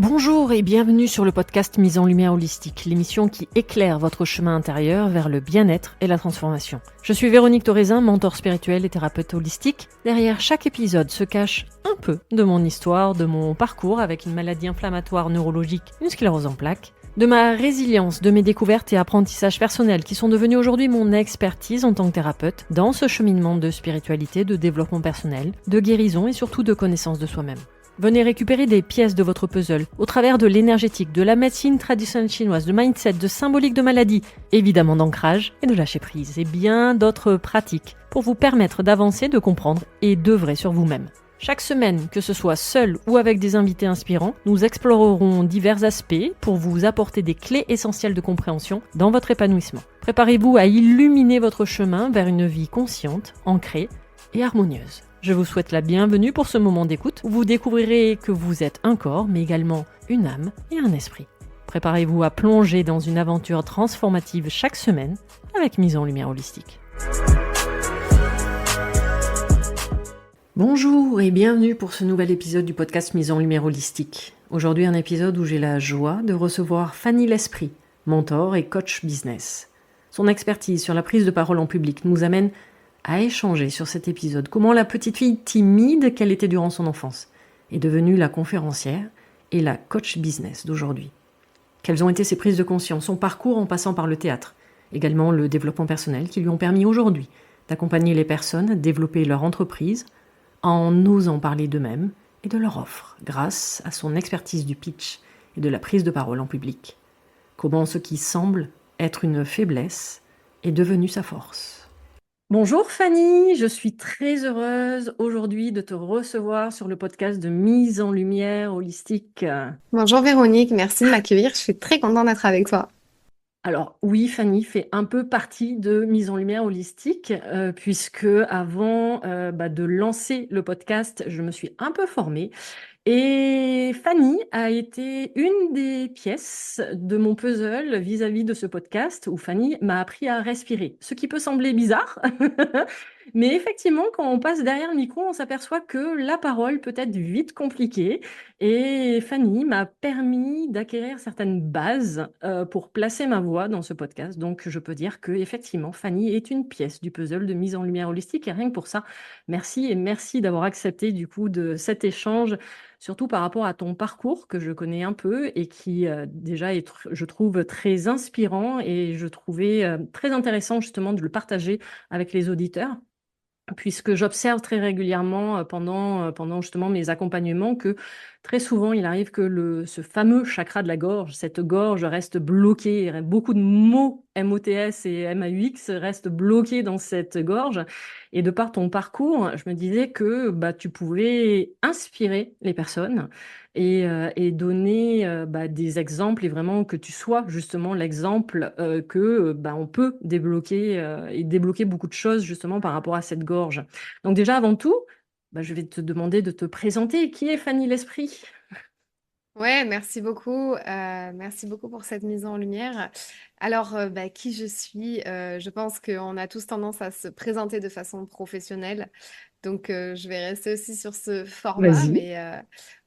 Bonjour et bienvenue sur le podcast Mise en Lumière Holistique, l'émission qui éclaire votre chemin intérieur vers le bien-être et la transformation. Je suis Véronique Thorezin, mentor spirituel et thérapeute holistique. Derrière chaque épisode se cache un peu de mon histoire, de mon parcours avec une maladie inflammatoire neurologique, une sclérose en plaques, de ma résilience, de mes découvertes et apprentissages personnels qui sont devenus aujourd'hui mon expertise en tant que thérapeute dans ce cheminement de spiritualité, de développement personnel, de guérison et surtout de connaissance de soi-même. Venez récupérer des pièces de votre puzzle au travers de l'énergétique, de la médecine traditionnelle chinoise, de mindset, de symbolique de maladie, évidemment d'ancrage et de lâcher prise et bien d'autres pratiques pour vous permettre d'avancer, de comprendre et d'œuvrer sur vous-même. Chaque semaine, que ce soit seul ou avec des invités inspirants, nous explorerons divers aspects pour vous apporter des clés essentielles de compréhension dans votre épanouissement. Préparez-vous à illuminer votre chemin vers une vie consciente, ancrée et harmonieuse. Je vous souhaite la bienvenue pour ce moment d'écoute où vous découvrirez que vous êtes un corps, mais également une âme et un esprit. Préparez-vous à plonger dans une aventure transformative chaque semaine avec Mise en Lumière Holistique. Bonjour et bienvenue pour ce nouvel épisode du podcast Mise en Lumière Holistique. Aujourd'hui un épisode où j'ai la joie de recevoir Fanny L'Esprit, mentor et coach business. Son expertise sur la prise de parole en public nous amène à échanger sur cet épisode comment la petite fille timide qu'elle était durant son enfance est devenue la conférencière et la coach business d'aujourd'hui. Quelles ont été ses prises de conscience, son parcours en passant par le théâtre, également le développement personnel qui lui ont permis aujourd'hui d'accompagner les personnes à développer leur entreprise en osant parler d'eux-mêmes et de leur offre grâce à son expertise du pitch et de la prise de parole en public. Comment ce qui semble être une faiblesse est devenu sa force. Bonjour Fanny, je suis très heureuse aujourd'hui de te recevoir sur le podcast de Mise en Lumière Holistique. Bonjour Véronique, merci de m'accueillir. Je suis très contente d'être avec toi. Alors oui, Fanny fait un peu partie de Mise en Lumière Holistique, puisque avant de lancer le podcast, je me suis un peu formée. Et Fanny a été une des pièces de mon puzzle vis-à-vis de ce podcast où Fanny m'a appris à respirer. Ce qui peut sembler bizarre, mais effectivement, quand on passe derrière le micro, on s'aperçoit que la parole peut être vite compliquée. Et Fanny m'a permis d'acquérir certaines bases pour placer ma voix dans ce podcast. Donc, je peux dire que effectivement, Fanny est une pièce du puzzle de Mise en Lumière Holistique. Et rien que pour ça, merci et merci d'avoir accepté du coup de cet échange surtout par rapport à ton parcours que je connais un peu et qui déjà est, je trouve, très inspirant et je trouvais très intéressant justement de le partager avec les auditeurs. Puisque j'observe très régulièrement pendant justement mes accompagnements que très souvent il arrive que ce fameux chakra de la gorge, cette gorge reste bloquée, beaucoup de mots MOTS et MAUX restent bloqués dans cette gorge. Et de par ton parcours, je me disais que tu pouvais inspirer les personnes et donner des exemples et vraiment que tu sois justement l'exemple que on peut débloquer et débloquer beaucoup de choses justement par rapport à cette gorge. Donc déjà avant tout, je vais te demander de te présenter. Qui est Fanny L'Esprit? Ouais, merci beaucoup. Merci beaucoup pour cette mise en lumière. Alors, qui je suis? Je pense qu'on a tous tendance à se présenter de façon professionnelle. Donc, je vais rester aussi sur ce format. Vas-y. Mais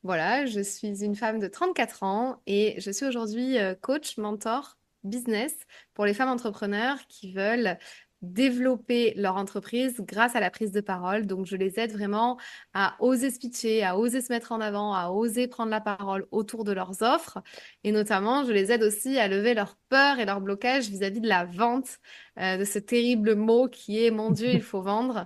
voilà, je suis une femme de 34 ans et je suis aujourd'hui coach, mentor, business pour les femmes entrepreneurs qui veulent développer leur entreprise grâce à la prise de parole. Donc, je les aide vraiment à oser se pitcher, à oser se mettre en avant, à oser prendre la parole autour de leurs offres. Et notamment, je les aide aussi à lever leur peur et leur blocage vis-à-vis de la vente, de ce terrible mot qui est, mon Dieu, il faut vendre.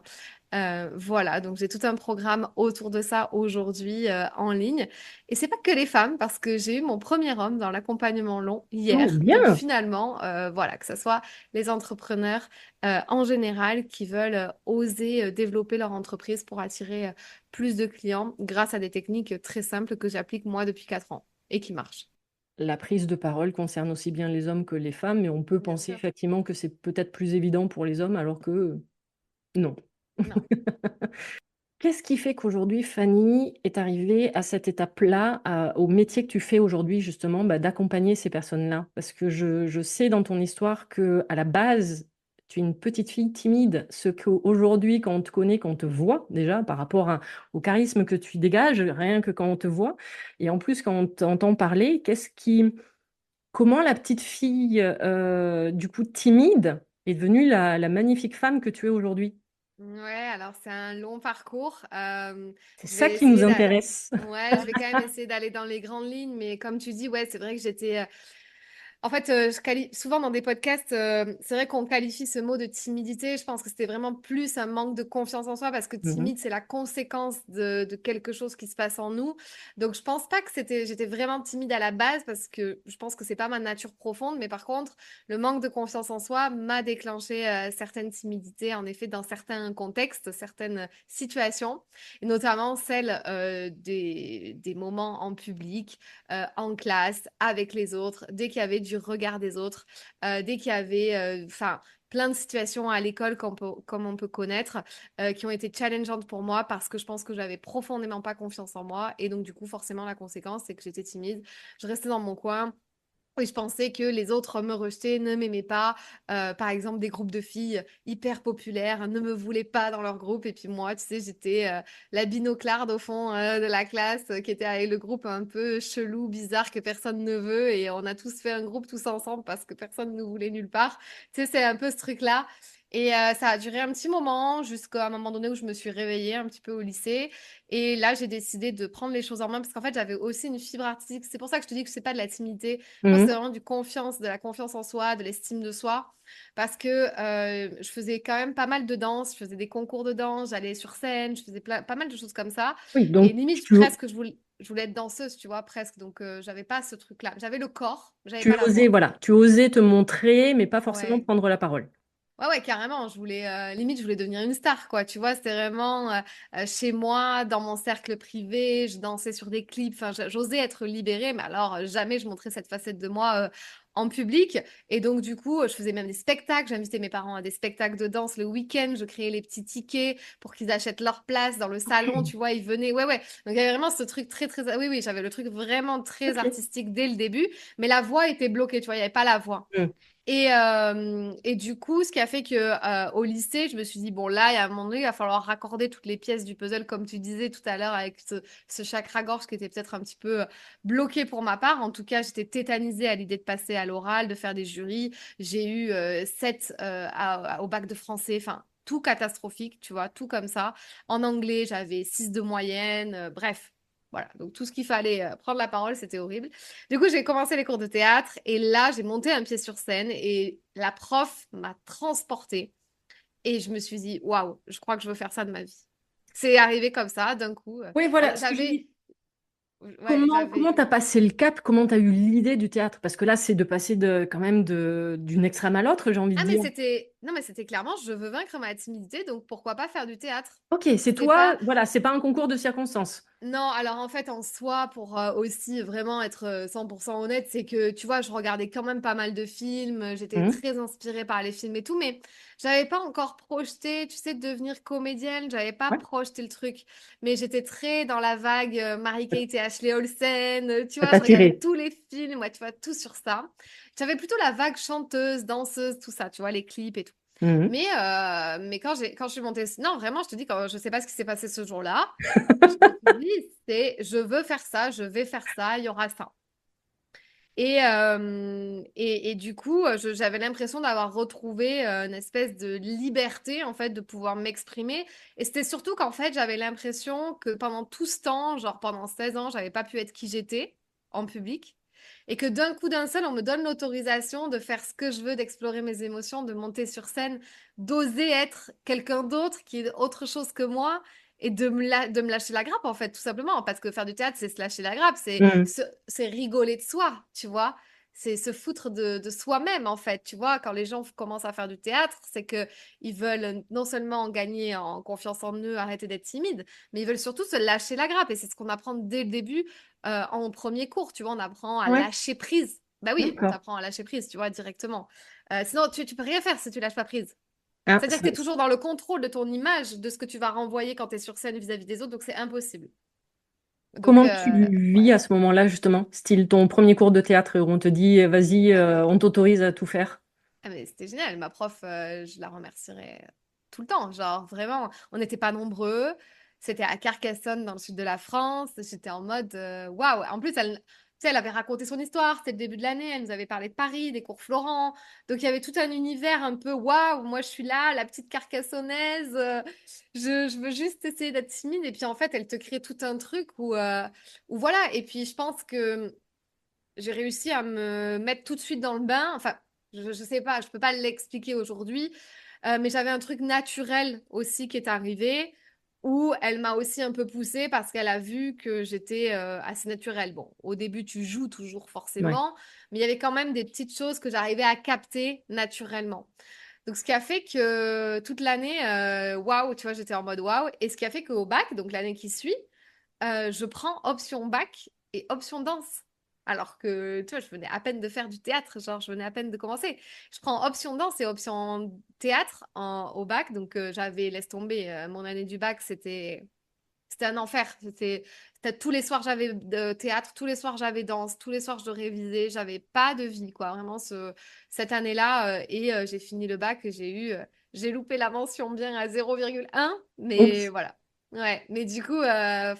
Voilà, donc j'ai tout un programme autour de ça aujourd'hui en ligne. Et c'est pas que les femmes, parce que j'ai eu mon premier homme dans l'accompagnement long Oh, hier. Donc bien. finalement, voilà, que ce soit les entrepreneurs en général qui veulent oser développer leur entreprise pour attirer plus de clients grâce à des techniques très simples que j'applique moi depuis 4 ans et qui marchent. La prise de parole concerne aussi bien les hommes que les femmes, mais on peut Bien penser sûr. effectivement que c'est peut-être plus évident pour les hommes, alors que non. Non. Qu'est-ce qui fait qu'aujourd'hui, Fanny est arrivée à cette étape-là, au métier que tu fais aujourd'hui, justement, d'accompagner ces personnes-là? Parce que je sais dans ton histoire que à la base, tu es une petite fille timide, ce qu'aujourd'hui, quand on te connaît, quand on te voit déjà, par rapport au charisme que tu dégages, rien que quand on te voit, et en plus quand on t'entend parler, comment la petite fille, du coup timide, est devenue la magnifique femme que tu es aujourd'hui? Ouais, alors c'est un long parcours. C'est Je ça vais qui nous essayer d'aller. intéresse. Ouais, je vais quand même essayer d'aller dans les grandes lignes, mais comme tu dis, ouais, c'est vrai que j'étais. En fait, souvent dans des podcasts, c'est vrai qu'on qualifie ce mot de timidité. Je pense que c'était vraiment plus un manque de confiance en soi parce que Mhm. timide, c'est la conséquence de quelque chose qui se passe en nous. Donc, je pense pas que j'étais vraiment timide à la base parce que je pense que c'est pas ma nature profonde. Mais par contre, le manque de confiance en soi m'a déclenché certaines timidités, en effet, dans certains contextes, certaines situations, et notamment celle des moments en public en classe, avec les autres, dès qu'il y avait du regard des autres, dès qu'il y avait, enfin, plein de situations à l'école comme on peut connaître, qui ont été challengeantes pour moi parce que je pense que j'avais profondément pas confiance en moi. Et donc, du coup, forcément, la conséquence, c'est que j'étais timide. Je restais dans mon coin. Oui, je pensais que les autres me rejetaient, ne m'aimaient pas. Par exemple, des groupes de filles hyper populaires ne me voulaient pas dans leur groupe. Et puis moi, tu sais, j'étais la binoclarde au fond de la classe qui était avec le groupe un peu chelou, bizarre, que personne ne veut. Et on a tous fait un groupe tous ensemble parce que personne ne nous voulait nulle part. Tu sais, c'est un peu ce truc-là. Et ça a duré un petit moment jusqu'à un moment donné où je me suis réveillée un petit peu au lycée. Et là, j'ai décidé de prendre les choses en main parce qu'en fait, j'avais aussi une fibre artistique. C'est pour ça que je te dis que c'est pas de la timidité. Je pense que c'est Mhm. vraiment de la confiance en soi, de l'estime de soi. Parce que je faisais quand même pas mal de danse, je faisais des concours de danse, j'allais sur scène, je faisais pas mal de choses comme ça. Oui, Et donc limite, presque, je voulais être danseuse, tu vois, presque. Donc, j'avais pas ce truc-là. J'avais le corps, j'avais tu pas la osais, voix. voilà, tu osais te montrer, mais pas forcément Ouais. prendre la parole. Ouais, ouais, carrément. Limite, je voulais devenir une star, quoi. Tu vois, c'était vraiment chez moi, dans mon cercle privé. Je dansais sur des clips. Enfin, j'osais être libérée, mais alors jamais je montrais cette facette de moi en public. Et donc, du coup, je faisais même des spectacles. J'invitais mes parents à des spectacles de danse le week-end. Je créais les petits tickets pour qu'ils achètent leur place dans le salon. Tu vois, ils venaient. Ouais, ouais. Donc, il y avait vraiment ce truc très, très. Oui, oui, j'avais le truc vraiment très Ok. artistique dès le début, mais la voix était bloquée. Tu vois, il n'y avait pas la voix. Mm. Et du coup, ce qui a fait que au lycée, je me suis dit, bon, là, il y a un moment donné, il va falloir raccorder toutes les pièces du puzzle, comme tu disais tout à l'heure, avec ce chakra-gorge qui était peut-être un petit peu bloqué pour ma part. En tout cas, j'étais tétanisée à l'idée de passer à l'oral, de faire des jurys. J'ai eu 7 au bac de français, enfin, tout catastrophique, tu vois, tout comme ça. En anglais, j'avais 6 de moyenne, bref. Voilà, donc tout ce qu'il fallait prendre la parole, c'était horrible. Du coup, j'ai commencé les cours de théâtre et là, j'ai monté un pied sur scène et la prof m'a transportée et je me suis dit, waouh, je crois que je veux faire ça de ma vie. C'est arrivé comme ça, d'un coup. Oui, voilà, Alors, ce que je dis. ouais, Comment t'as passé le cap? Comment t'as eu l'idée du théâtre? Parce que là, c'est de passer quand même d'une extrême à l'autre, j'ai envie de Ah, mais dire. non, mais c'était clairement, je veux vaincre ma timidité, donc pourquoi pas faire du théâtre? Ok, c'est C'est pas, toi, voilà, c'est pas un concours de circonstances. Non, alors en fait, en soi, pour aussi vraiment être 100% honnête, c'est que tu vois, je regardais quand même pas mal de films, j'étais Mhm. très inspirée par les films et tout, mais j'avais pas encore projeté, tu sais, de devenir comédienne, j'avais pas Ouais, projeté le truc, mais j'étais très dans la vague Mary-Kate et Ashley Olsen, tu ça vois, t'a je regardais tiré. tous les films, ouais, tu vois, tout sur ça. J'avais plutôt la vague chanteuse, danseuse, tout ça, tu vois, les clips et tout. Mhm. Mais quand je suis montée, non, vraiment, je te dis, quand je sais pas ce qui s'est passé ce jour-là, je me suis dit, je veux faire ça, je vais faire ça, il y aura ça. Et du coup, j'avais l'impression d'avoir retrouvé une espèce de liberté, en fait, de pouvoir m'exprimer. Et c'était surtout qu'en fait, j'avais l'impression que pendant tout ce temps, genre pendant 16 ans, j'avais pas pu être qui j'étais en public. Et que d'un coup d'un seul, on me donne l'autorisation de faire ce que je veux, d'explorer mes émotions, de monter sur scène, d'oser être quelqu'un d'autre qui est autre chose que moi et de me lâcher la grappe, en fait, tout simplement. Parce que faire du théâtre, c'est se lâcher la grappe, Mhm. c'est rigoler de soi, tu vois. C'est se foutre de soi-même, en fait, tu vois. Quand les gens commencent à faire du théâtre, c'est que ils veulent non seulement gagner en confiance en eux, arrêter d'être timides, mais ils veulent surtout se lâcher la grappe. Et c'est ce qu'on apprend dès le début en premier cours, tu vois. On apprend à Ouais, lâcher prise. Bah oui, on d'accord. t'apprend à lâcher prise, tu vois, directement. Sinon, tu peux rien faire si tu lâches pas prise. Ah, C'est-à-dire que tu es toujours dans le contrôle de ton image, de ce que tu vas renvoyer quand tu es sur scène vis-à-vis des autres, donc c'est impossible. Donc, comment tu vis ouais. à ce moment-là, justement? Style ton premier cours de théâtre où on te dit, vas-y, on t'autorise à tout faire. Ah, mais c'était génial. Ma prof, je la remercierai tout le temps. Genre, vraiment, on n'était pas nombreux. C'était à Carcassonne, dans le sud de la France. J'étais en mode waouh. En plus, elle, tu sais, elle avait raconté son histoire. C'était le début de l'année. Elle nous avait parlé de Paris, des cours Florent. Donc, il y avait tout un univers un peu waouh. Moi, je suis là, la petite carcassonnaise. Je veux juste essayer d'être timide. Et puis, en fait, elle te crée tout un truc où voilà. Et puis, je pense que j'ai réussi à me mettre tout de suite dans le bain. Enfin, je sais pas, je peux pas l'expliquer aujourd'hui, mais j'avais un truc naturel aussi qui est arrivé où elle m'a aussi un peu poussée parce qu'elle a vu que j'étais assez naturelle. Bon, au début, tu joues toujours Ouais. forcément, mais il y avait quand même des petites choses que j'arrivais à capter naturellement. Donc, ce qui a fait que toute l'année, waouh, tu vois, j'étais en mode waouh. Et ce qui a fait qu'au bac, donc l'année qui suit, je prends option bac et option danse. Alors que, tu vois, je venais à peine de faire du théâtre, genre, je venais à peine de commencer. Je prends option danse et option théâtre au bac. Donc, j'avais, laisse tomber, mon année du bac, c'était un enfer. Tous les soirs, j'avais de théâtre, tous les soirs, j'avais danse, tous les soirs, je révisais. J'avais pas de vie, quoi, vraiment, cette année-là. Et j'ai fini le bac, j'ai loupé la mention bien à 0,1, mais Oups. voilà. Ouais, mais du coup,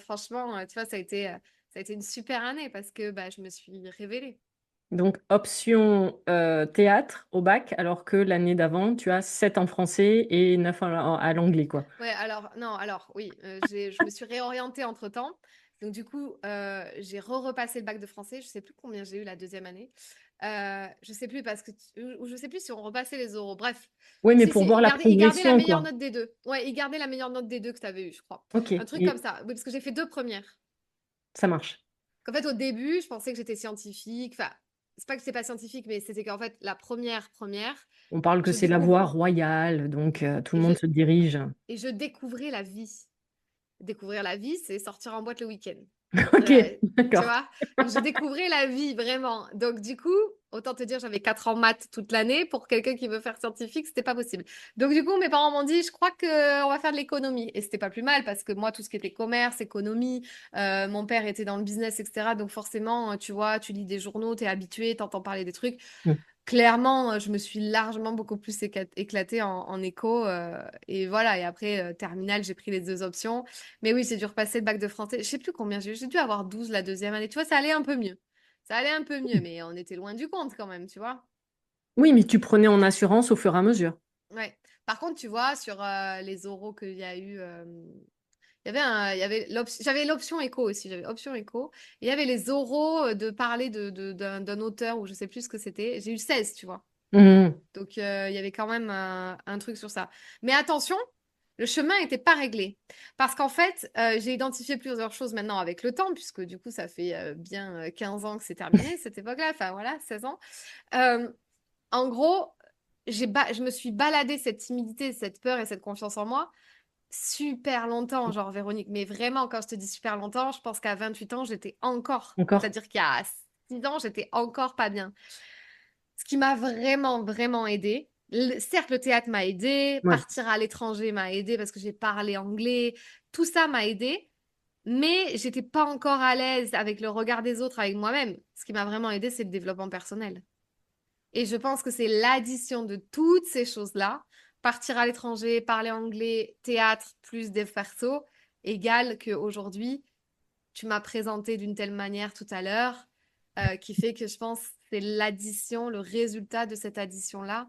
franchement, tu vois, ça a été une super année parce que bah, je me suis révélée. Donc, option théâtre au bac, alors que l'année d'avant, tu as 7 en français et 9 à l'anglais, quoi. Ouais, alors, non, alors, oui, je me suis réorientée entre-temps. Donc, du coup, j'ai repassé le bac de français. Je sais plus combien j'ai eu la deuxième année. Je sais plus parce que, ou je sais plus si on repassait les oraux. Bref, Oui, mais si, pour si, voir la il gardait la progression, meilleure quoi. note des deux. Ouais, il gardait la meilleure note des deux que tu avais eu, je crois. Ok, Un truc comme et ça. Oui, parce que j'ai fait deux premières. ça marche. Qu'en fait, au début, je pensais que j'étais scientifique. Enfin, c'est pas que c'est pas scientifique, mais c'était qu'en fait, la première, On parle que je c'est la voie découvre royale, donc tout le et je, monde se dirige. et je découvrais la vie. Découvrir la vie, c'est sortir en boîte le week-end. Ok, Ouais, tu d'accord. vois? Donc, je découvrais la vie, vraiment. Donc, du coup, autant te dire, j'avais 4 ans maths toute l'année. Pour quelqu'un qui veut faire scientifique, c'était pas possible. Donc, du coup, mes parents m'ont dit, je crois que on va faire de l'économie. Et c'était pas plus mal parce que moi, tout ce qui était commerce, économie, mon père était dans le business, etc. Donc, forcément, tu vois, tu lis des journaux, t'es habitué, t'entends parler des trucs. Hmm. Clairement, je me suis largement beaucoup plus éclatée en éco. Et voilà, et après, terminale, j'ai pris les deux options. Mais oui, j'ai dû repasser le bac de français. Je sais plus combien j'ai eu. J'ai dû avoir 12 la deuxième année. Tu vois, ça allait un peu mieux. Ça allait un peu mieux, mais on était loin du compte quand même, tu vois. Oui, mais tu prenais en assurance au fur et à mesure. Ouais. Par contre, tu vois, sur les oraux qu'il y a eu, j'avais l'option éco aussi. J'avais option éco. Et il y avait les oraux de parler d'un auteur ou je sais plus ce que c'était. J'ai eu 16, tu vois. Mhm. Donc, il y avait quand même un truc sur ça. Mais attention, le chemin n'était pas réglé. Parce qu'en fait, j'ai identifié plusieurs choses maintenant avec le temps, puisque du coup, ça fait bien 15 ans que c'est terminé, cette époque-là. Enfin, voilà, 16 ans. Euh, En gros, je me suis baladée cette timidité, cette peur et cette confiance en moi super longtemps, genre Véronique. Mais vraiment, quand je te dis super longtemps, je pense qu'à 28 ans, j'étais encore. Encore? C'est-à-dire qu'il y a 6 ans, j'étais encore pas bien. Ce qui m'a vraiment, vraiment aidé. Certes, le théâtre m'a aidé, Ouais. partir à l'étranger m'a aidé parce que j'ai parlé anglais, tout ça m'a aidé, mais j'étais pas encore à l'aise avec le regard des autres, avec moi-même. Ce qui m'a vraiment aidé, c'est le développement personnel. Et je pense que c'est l'addition de toutes ces choses-là, partir à l'étranger, parler anglais, théâtre, plus des perso, égale qu'aujourd'hui, tu m'as présenté d'une telle manière tout à l'heure, qui fait que je pense que c'est l'addition, le résultat de cette addition-là,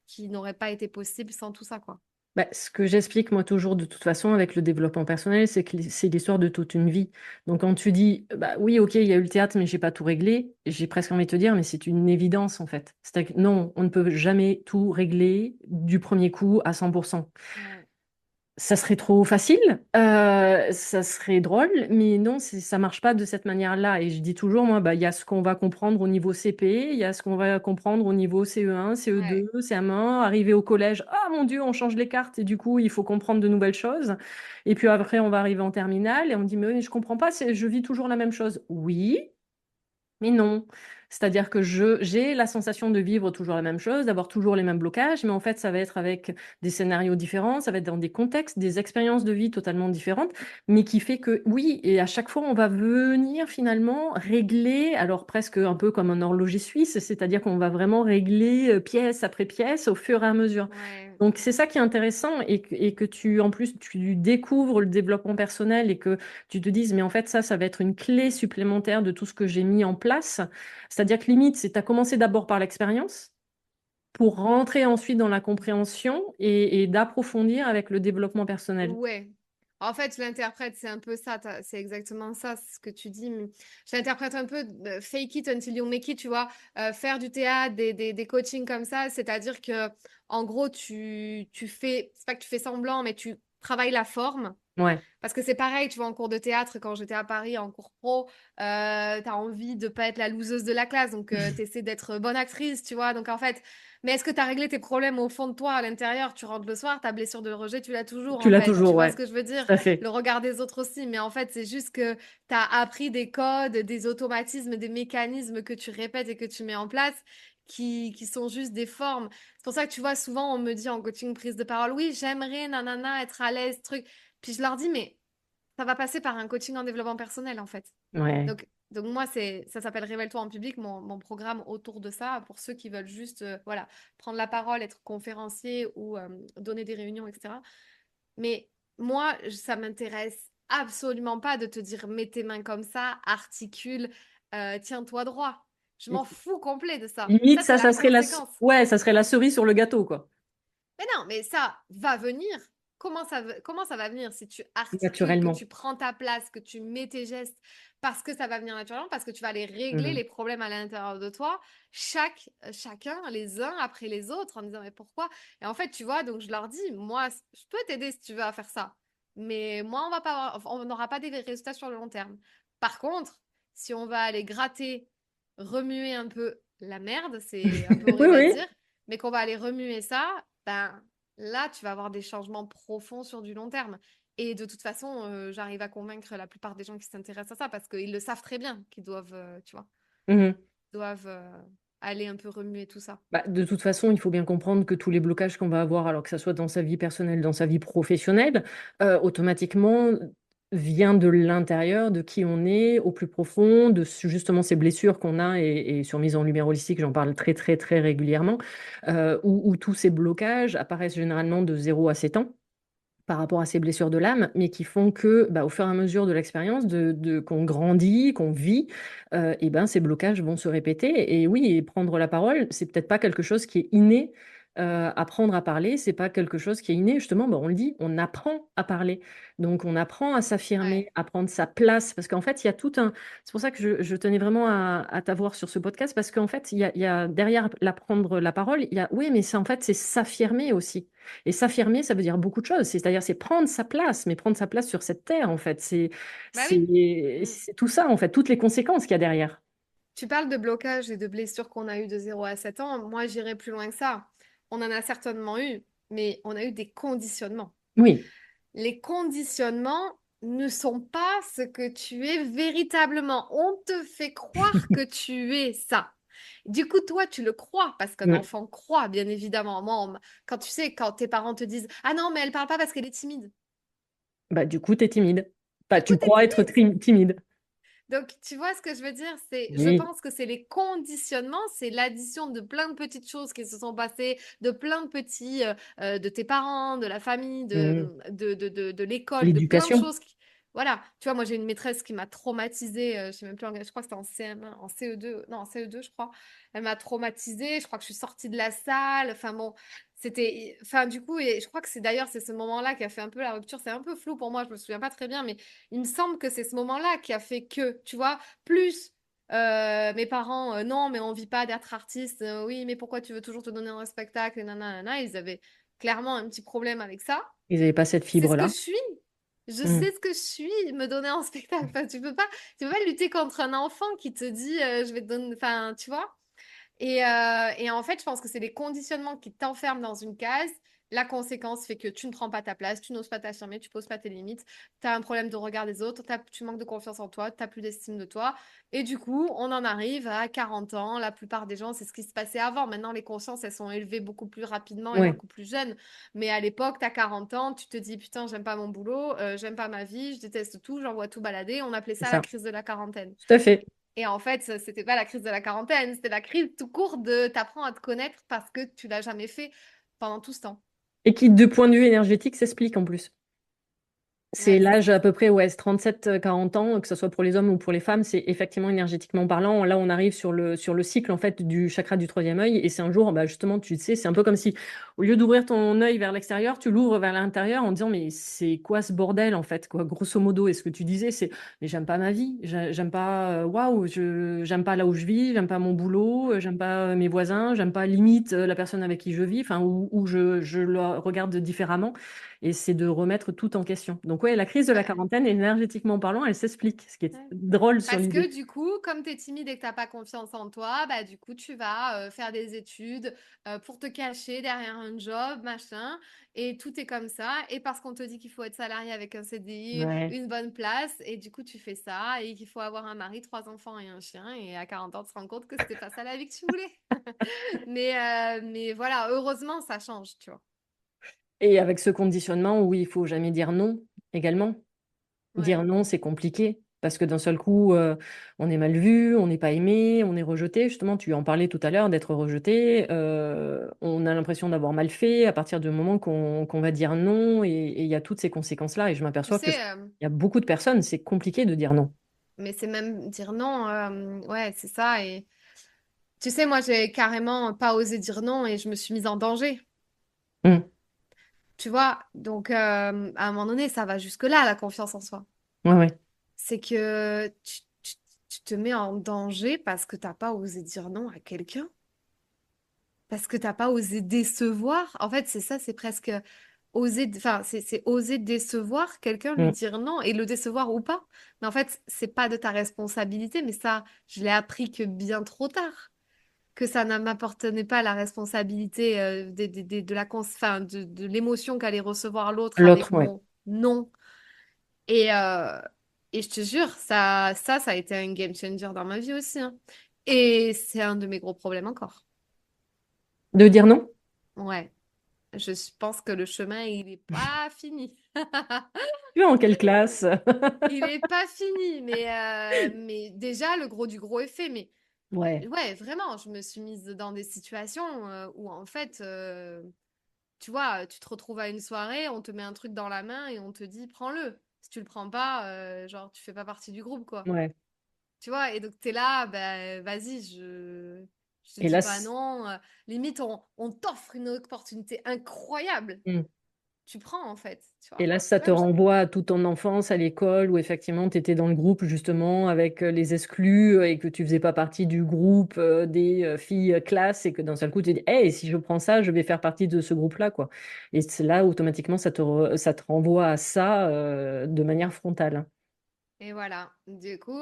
qui n'aurait pas été possible sans tout ça, quoi. Bah, ce que j'explique moi toujours de toute façon avec le développement personnel, c'est que c'est l'histoire de toute une vie. Donc quand tu dis, bah oui, ok, il y a eu le théâtre, mais j'ai pas tout réglé, j'ai presque envie de te dire, mais c'est une évidence en fait. C'est-à-dire que non, on ne peut jamais tout régler du premier coup à 100%. Ouais. Ça serait trop facile, ça serait drôle, mais non, ça marche pas de cette manière-là. Et je dis toujours, moi, bah, il y a ce qu'on va comprendre au niveau CP, il y a ce qu'on va comprendre au niveau CE1, Ouais. CE2, CM1, arriver au collège, ah mon Dieu, on change les cartes et du coup, il faut comprendre de nouvelles choses. Et puis après, on va arriver en terminale et on dit, mais oui, je comprends pas, je vis toujours la même chose. Oui, mais non. C'est-à-dire que j'ai la sensation de vivre toujours la même chose, d'avoir toujours les mêmes blocages, mais en fait, ça va être avec des scénarios différents, ça va être dans des contextes, des expériences de vie totalement différentes, mais qui fait que oui, et à chaque fois, on va venir finalement régler, alors presque un peu comme un horloger suisse, c'est-à-dire qu'on va vraiment régler pièce après pièce au fur et à mesure. Ouais, Donc c'est ça qui est intéressant et que tu en plus tu découvres le développement personnel et que tu te dises mais en fait ça va être une clé supplémentaire de tout ce que j'ai mis en place. C'est-à-dire que limite c'est tu as commencé d'abord par l'expérience pour rentrer ensuite dans la compréhension et d'approfondir avec le développement personnel. ouais. En fait, je l'interprète, c'est un peu ça, c'est exactement ça, ce que tu dis. Mais je l'interprète un peu fake it until you make it, tu vois, faire du théâtre, des coachings comme ça, c'est-à-dire que, en gros, tu fais, c'est pas que tu fais semblant, mais tu travailles la forme. Ouais, Parce que c'est pareil, tu vois, en cours de théâtre, quand j'étais à Paris en cours pro, t'as envie de pas être la loseuse de la classe, donc t'essaies d'être bonne actrice, tu vois. Donc en fait, mais est-ce que t'as réglé tes problèmes au fond de toi, à l'intérieur? Tu rentres le soir, ta blessure de rejet, tu l'as toujours, tu en l'as fait. Tu toujours, vois ouais, ce que je veux dire? tout à fait. Le regard des autres aussi. Mais en fait, c'est juste que t'as appris des codes, des automatismes, des mécanismes que tu répètes et que tu mets en place. Qui sont juste des formes. C'est pour ça que tu vois, souvent on me dit en coaching prise de parole, oui, j'aimerais, nanana, être à l'aise, truc. Puis je leur dis, mais ça va passer par un coaching en développement personnel, en fait. Ouais. Donc moi, ça s'appelle Révèle-toi en public, mon programme autour de ça, pour ceux qui veulent juste voilà, prendre la parole, être conférencier ou donner des réunions, etc. Mais moi, ça m'intéresse absolument pas de te dire mets tes mains comme ça, articule, tiens-toi droit. Je m'en fous complet de ça. Limite Ça, c'est la ça serait conséquence. ouais, ça serait la cerise sur le gâteau quoi, Mais non, mais ça va venir. Comment ça va venir si tu articules, que naturellement. tu prends ta place, que tu mets tes gestes, parce que ça va venir naturellement, parce que tu vas aller régler Mhm. les problèmes à l'intérieur de toi, chacun, les uns après les autres, en disant mais pourquoi? Et en fait, tu vois, donc je leur dis, moi, je peux t'aider si tu veux à faire ça, mais moi, on n'aura pas des résultats sur le long terme. Par contre, si on va aller gratter, remuer un peu la merde, c'est un peu Oui, horrible à oui. dire, mais qu'on va aller remuer ça, ben là, tu vas avoir des changements profonds sur du long terme. Et de toute façon, j'arrive à convaincre la plupart des gens qui s'intéressent à ça parce qu'ils le savent très bien, qu'ils doivent, tu vois, Mhm. doivent aller un peu remuer tout ça. Bah, de toute façon, il faut bien comprendre que tous les blocages qu'on va avoir, alors que ça soit dans sa vie personnelle, dans sa vie professionnelle, automatiquement vient de l'intérieur, de qui on est, au plus profond, de justement ces blessures qu'on a, et sur mise en lumière holistique, j'en parle très très très régulièrement, où tous ces blocages apparaissent généralement de 0 à 7 ans par rapport à ces blessures de l'âme, mais qui font que, bah, au fur et à mesure de l'expérience, qu'on grandit, qu'on vit, et ben, ces blocages vont se répéter. Et oui, et prendre la parole, c'est peut-être pas quelque chose qui est inné. Apprendre à parler, c'est pas quelque chose qui est inné. Justement, bah, on le dit, on apprend à parler. Donc, on apprend à s'affirmer, Ouais. à prendre sa place. Parce qu'en fait, il y a tout un. C'est pour ça que je tenais vraiment à t'avoir sur ce podcast, parce qu'en fait, il y a derrière l'apprendre la parole, il y a, oui, mais c'est en fait, c'est s'affirmer aussi. Et s'affirmer, ça veut dire beaucoup de choses. C'est-à-dire, c'est prendre sa place, mais prendre sa place sur cette terre, en fait. Bah oui. Mm. C'est tout ça, en fait, toutes les conséquences qu'il y a derrière. Tu parles de blocage et de blessures qu'on a eues de 0 à 7 ans. Moi, j'irais plus loin que ça. On en a certainement eu, mais on a eu des conditionnements. Oui. Les conditionnements ne sont pas ce que tu es véritablement. On te fait croire que tu es ça. Du coup, toi, tu le crois parce qu'un Mm. enfant croit, bien évidemment. Moi, quand tu sais, quand tes parents te disent, ah non, mais elle parle pas parce qu'elle est timide. Bah, du coup, tu es timide. Bah, Du coup, tu tu es crois être timide. timide. Donc, tu vois ce que je veux dire? Je Oui. pense que c'est les conditionnements, c'est l'addition de plein de petites choses qui se sont passées, de plein de petits, de tes parents, de la famille, Mm. de l'école, de plein de L'éducation. choses. Voilà. Tu vois, moi, j'ai une maîtresse qui m'a traumatisée, je sais même plus, je crois que c'était en CM1, en CE2, non, en CE2, je crois. Elle m'a traumatisée, je crois que je suis sortie de la salle. Enfin bon, enfin du coup, et je crois que c'est ce moment-là qui a fait un peu la rupture. C'est un peu flou pour moi, je me souviens pas très bien, mais il me semble que c'est ce moment-là qui a fait que, tu vois, plus mes parents, non, mais on vit pas d'être artiste, oui, mais pourquoi tu veux toujours te donner un spectacle, et nanana, ils avaient clairement un petit problème avec ça. Ils n'avaient pas cette C'est ce que fibre-là. je suis. Je Mm. sais ce que je suis, me donner un spectacle. Enfin, tu peux pas lutter contre un enfant qui te dit, je vais te donner, enfin, tu vois. Et en fait, je pense que c'est les conditionnements qui t'enferment dans une case La conséquence fait que tu ne prends pas ta place, tu n'oses pas t'affirmer, tu poses pas tes limites, tu as un problème de regard des autres, tu manques de confiance en toi, tu n'as plus d'estime de toi. Et du coup, on en arrive à 40 ans. La plupart des gens, c'est ce qui se passait avant. Maintenant, les consciences, elles sont élevées beaucoup plus rapidement et Ouais, beaucoup plus jeunes. Mais à l'époque, tu as 40 ans, tu te dis, putain, j'aime pas mon boulot, j'aime pas ma vie, je déteste tout, j'envoie tout balader. On appelait c'est ça la ça. crise de la quarantaine. Tout à fait. Et en fait, c'était pas la crise de la quarantaine, c'était la crise tout court de t'apprends à te connaître parce que tu l'as jamais fait pendant tout ce temps. Et qui, de point de vue énergétique, s'explique en plus. C'est Ouais, c'est l'âge ça. à peu près, ouais, 37-40 ans, que ce soit pour les hommes ou pour les femmes, c'est effectivement énergétiquement parlant. Là, on arrive sur le cycle en fait du chakra du troisième œil, et c'est un jour, bah, justement, tu sais, c'est un peu comme si, au lieu d'ouvrir ton œil vers l'extérieur, tu l'ouvres vers l'intérieur en disant, mais c'est quoi ce bordel en fait, quoi, grosso modo. Et ce que tu disais, c'est, mais j'aime pas ma vie, j'aime pas, waouh, j'aime pas là où je vis, j'aime pas mon boulot, j'aime pas mes voisins, j'aime pas limite la personne avec qui je vis, enfin, où je le regarde différemment. Et c'est de remettre tout en question. Donc ouais, la crise de la Bah, quarantaine, énergétiquement parlant, elle s'explique, ce qui est ouais. drôle sur Parce que l'idée. du coup, comme tu es timide et que tu pas confiance en toi, bah du coup, tu vas faire des études pour te cacher derrière un job, machin, et tout est comme ça. Et parce qu'on te dit qu'il faut être salarié avec un CDI, Ouais. une bonne place, et du coup, tu fais ça, et qu'il faut avoir un mari, trois enfants et un chien, et à 40 ans, tu te rends compte que c'était pas ça la vie que tu voulais. Mais voilà, heureusement, ça change, tu vois. Et avec ce conditionnement où il faut jamais dire non également. Dire Ouais. non, c'est compliqué. Parce que d'un seul coup, on est mal vu, on n'est pas aimé, on est rejeté. Justement, tu en parlais tout à l'heure d'être rejeté. On a l'impression d'avoir mal fait à partir du moment qu'on va dire non. Et il y a toutes ces conséquences-là. Et je Tu m'aperçois que sais, il y a beaucoup de personnes, c'est compliqué de dire non. mais c'est même dire non, ouais, c'est ça. Et tu sais, moi, j'ai carrément pas osé dire non et je me suis mise en danger. Hum. Tu vois? Donc, à un moment donné, ça va jusque-là, la confiance en soi. Ouais, ouais. C'est que tu te mets en danger parce que t'as pas osé dire non à quelqu'un, parce que t'as pas osé décevoir. En fait, c'est ça, c'est presque oser, enfin, c'est oser décevoir quelqu'un, lui Hum. dire non et le décevoir ou pas. Mais en fait, c'est pas de ta responsabilité, mais ça, je l'ai appris que bien trop tard. Que ça ne m'appartenait pas la responsabilité de enfin, de l'émotion qu'allait recevoir l'autre avec L'autre, ouais. mon non. Et, et je te jure, ça a été un game changer dans ma vie aussi, hein. Et c'est un de mes gros problèmes encore. De dire non? Ouais, pense que le chemin, il n'est pas fini. Tu es en quelle classe? Il n'est pas fini, mais déjà, le gros du gros est fait. Mais Ouais, ouais, vraiment, je me suis mise dans des situations où en fait, tu vois, tu te retrouves à une soirée, on te met un truc dans la main et on te dit prends-le. Si tu le prends pas, genre tu fais pas partie du groupe, quoi. ouais. Tu vois, et donc t'es là, bah vas-y, je te Et dis là, pas non. Limite, on t'offre une opportunité incroyable. Tu prends en fait, tu et vois. là, ça te Même, renvoie à toute ton enfance à l'école où effectivement tu étais dans le groupe justement avec les exclus et que tu faisais pas partie du groupe des filles classe et que d'un seul coup tu dis, hey, si je prends ça, je vais faire partie de ce groupe-là, quoi. Et c'est là automatiquement ça te renvoie à ça de manière frontale. et voilà. Du coup,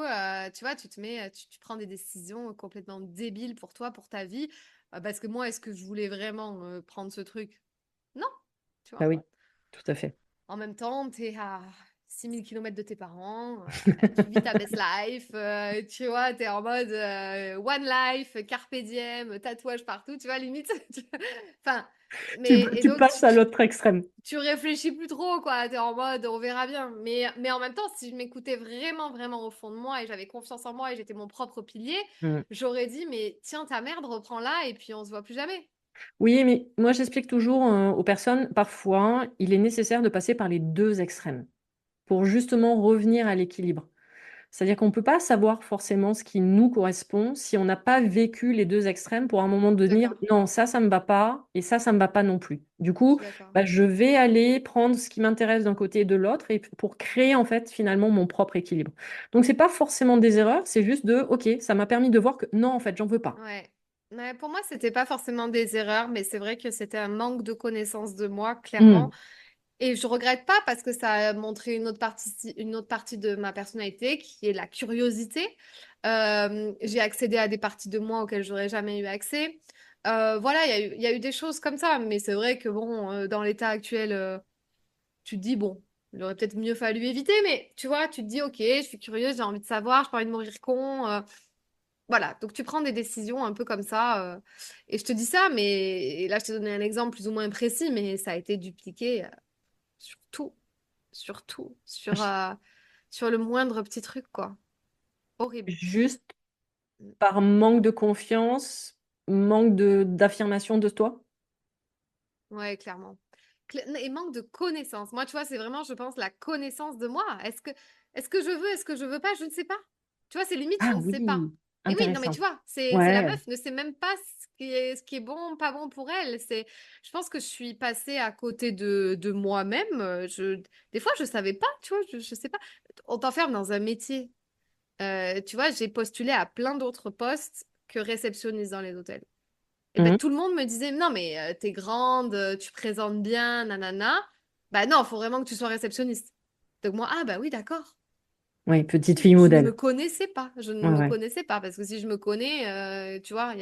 tu vois, tu te mets, tu prends des décisions complètement débiles pour toi, pour ta vie. Parce que moi, est-ce que je voulais vraiment prendre ce truc? Non, tu Bah vois. oui, tout à fait. En même temps, tu es à 6 000 kilomètres de tes parents, tu vis ta best life, tu vois, tu es en mode one life, carpe diem, tatouage partout, tu vois, limite. Enfin, et Tu donc passes à l'autre extrême. tu réfléchis plus trop, quoi, tu es en mode on verra bien. Mais en même temps, si je m'écoutais vraiment, vraiment au fond de moi et j'avais confiance en moi et j'étais mon propre pilier, Mm. j'aurais dit, mais tiens ta merde, reprends-la et puis on se voit plus jamais. Oui, mais moi j'explique toujours aux personnes, parfois, il est nécessaire de passer par les deux extrêmes pour justement revenir à l'équilibre. C'est-à-dire qu'on ne peut pas savoir forcément ce qui nous correspond si on n'a pas vécu les deux extrêmes pour un moment Je suis devenir d'accord, non, ça ne me va pas et ça me va pas non plus. Du je coup, suis d'accord. bah, je vais aller prendre ce qui m'intéresse d'un côté et de l'autre et pour créer en fait finalement mon propre équilibre. Donc c'est pas forcément des erreurs, c'est juste de OK, ça m'a permis de voir que non, en fait, j'en veux pas. Ouais. Ouais, pour moi, c'était pas forcément des erreurs, mais c'est vrai que c'était un manque de connaissance de moi, clairement. Hmm. Et je regrette pas parce que ça a montré une autre partie de ma personnalité, qui est la curiosité. J'ai accédé à des parties de moi auxquelles j'aurais jamais eu accès. Voilà, il y a eu des choses comme ça, mais c'est vrai que bon, dans l'état actuel, tu te dis, bon, il aurait peut-être mieux fallu éviter, mais tu vois, tu te dis, ok, je suis curieuse, j'ai envie de savoir, j'ai pas envie de mourir con. Voilà, donc tu prends des décisions un peu comme ça. Et je te dis ça, mais et là, je t'ai donné un exemple plus ou moins précis, mais ça a été dupliqué sur tout, sur tout, sur le moindre petit truc, quoi. Horrible. Juste par manque de confiance, manque d'affirmation de toi? Ouais, clairement. Et manque de connaissance. Moi, tu vois, c'est vraiment, je pense, la connaissance de moi. Est-ce que je veux, est-ce que je veux pas? Je ne sais pas. Tu vois, c'est limite, je Ah ne sais pas. oui, Et oui, non, mais intéressant. tu vois, c'est la Ouais, meuf ne sait même pas ce qui est bon, pas bon pour elle. Je pense que je suis passée à côté de moi-même. Des fois, je savais pas, tu vois, je sais pas. On t'enferme dans un métier. Tu vois, j'ai postulé à plein d'autres postes que réceptionniste dans les hôtels. Et ben, mhm. tout le monde me disait, non, mais t'es grande, tu présentes bien, nanana. Bah non, faut vraiment que tu sois réceptionniste. Donc moi, ah bah oui, d'accord. Oui, petite fille Je ne me modèle. connaissais pas. Je ne Ouais, me ouais. connaissais pas. Parce que si je me connais, tu vois,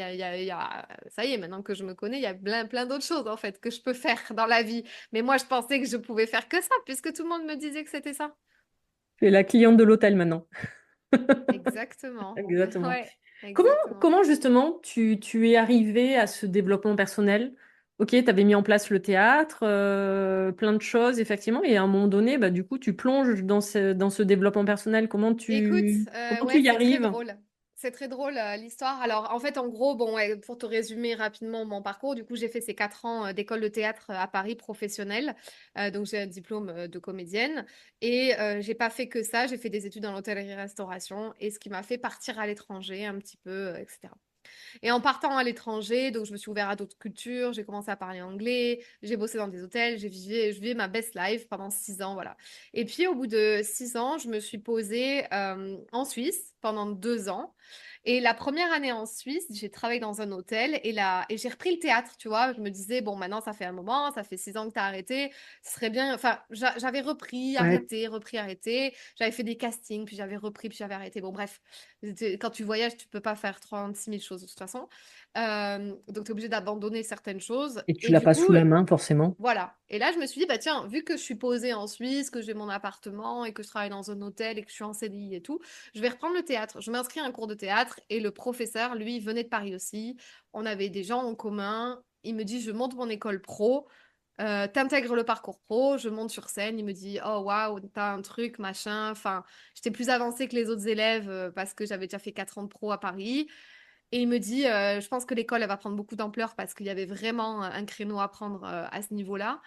ça y est, maintenant que je me connais, il y a plein d'autres choses, en fait, que je peux faire dans la vie. Mais moi, je pensais que je pouvais faire que ça, puisque tout le monde me disait que c'était ça. Tu es la cliente de l'hôtel maintenant. Exactement. Exactement. Ouais, Comment, exactement. comment justement tu es arrivé à ce développement personnel? Ok, tu avais mis en place le théâtre, plein de choses, effectivement, et à un moment donné, bah, du coup, tu plonges dans ce développement personnel. Écoute, Comment tu ouais, y c'est très arrives? drôle. C'est très drôle l'histoire. Alors, en fait, en gros, bon, ouais, pour te résumer rapidement mon parcours, du coup, j'ai fait ces 4 ans d'école de théâtre à Paris professionnelle. Donc, j'ai un diplôme de comédienne. Et j'ai pas fait que ça. J'ai fait des études dans l'hôtellerie-restauration. Et ce qui m'a fait partir à l'étranger un petit peu, etc. Et en partant à l'étranger, donc je me suis ouverte à d'autres cultures, j'ai commencé à parler anglais, j'ai bossé dans des hôtels, je vivais ma best life pendant 6 ans, voilà. Et puis au bout de 6 ans, je me suis posée en Suisse pendant 2 ans. Et la première année en Suisse, j'ai travaillé dans un hôtel et j'ai repris le théâtre, tu vois. Je me disais, bon, maintenant ça fait un moment, ça fait 6 ans que tu as arrêté, ce serait bien. Enfin, j'avais repris, Ouais, arrêté, repris, arrêté. J'avais fait des castings, puis j'avais repris, puis j'avais arrêté. Bon, bref, quand tu voyages, tu peux pas faire 36 000 choses de toute façon. Donc, tu es obligé d'abandonner certaines choses. et tu Et l'as du pas coup, sous la main, forcément. voilà. Et là, je me suis dit, bah tiens, vu que je suis posée en Suisse, que j'ai mon appartement et que je travaille dans un hôtel et que je suis en CDI et tout, je vais reprendre le théâtre. Je m'inscris à un cours de théâtre et le professeur, lui, venait de Paris aussi. On avait des gens en commun. Il me dit, je monte mon école pro. T'intègres le parcours pro, je monte sur scène, il me dit oh waouh, t'as un truc, machin. Enfin, j'étais plus avancée que les autres élèves parce que j'avais déjà fait 4 ans de pro à Paris. Et il me dit je pense que l'école elle va prendre beaucoup d'ampleur parce qu'il y avait vraiment un créneau à prendre à ce niveau-là.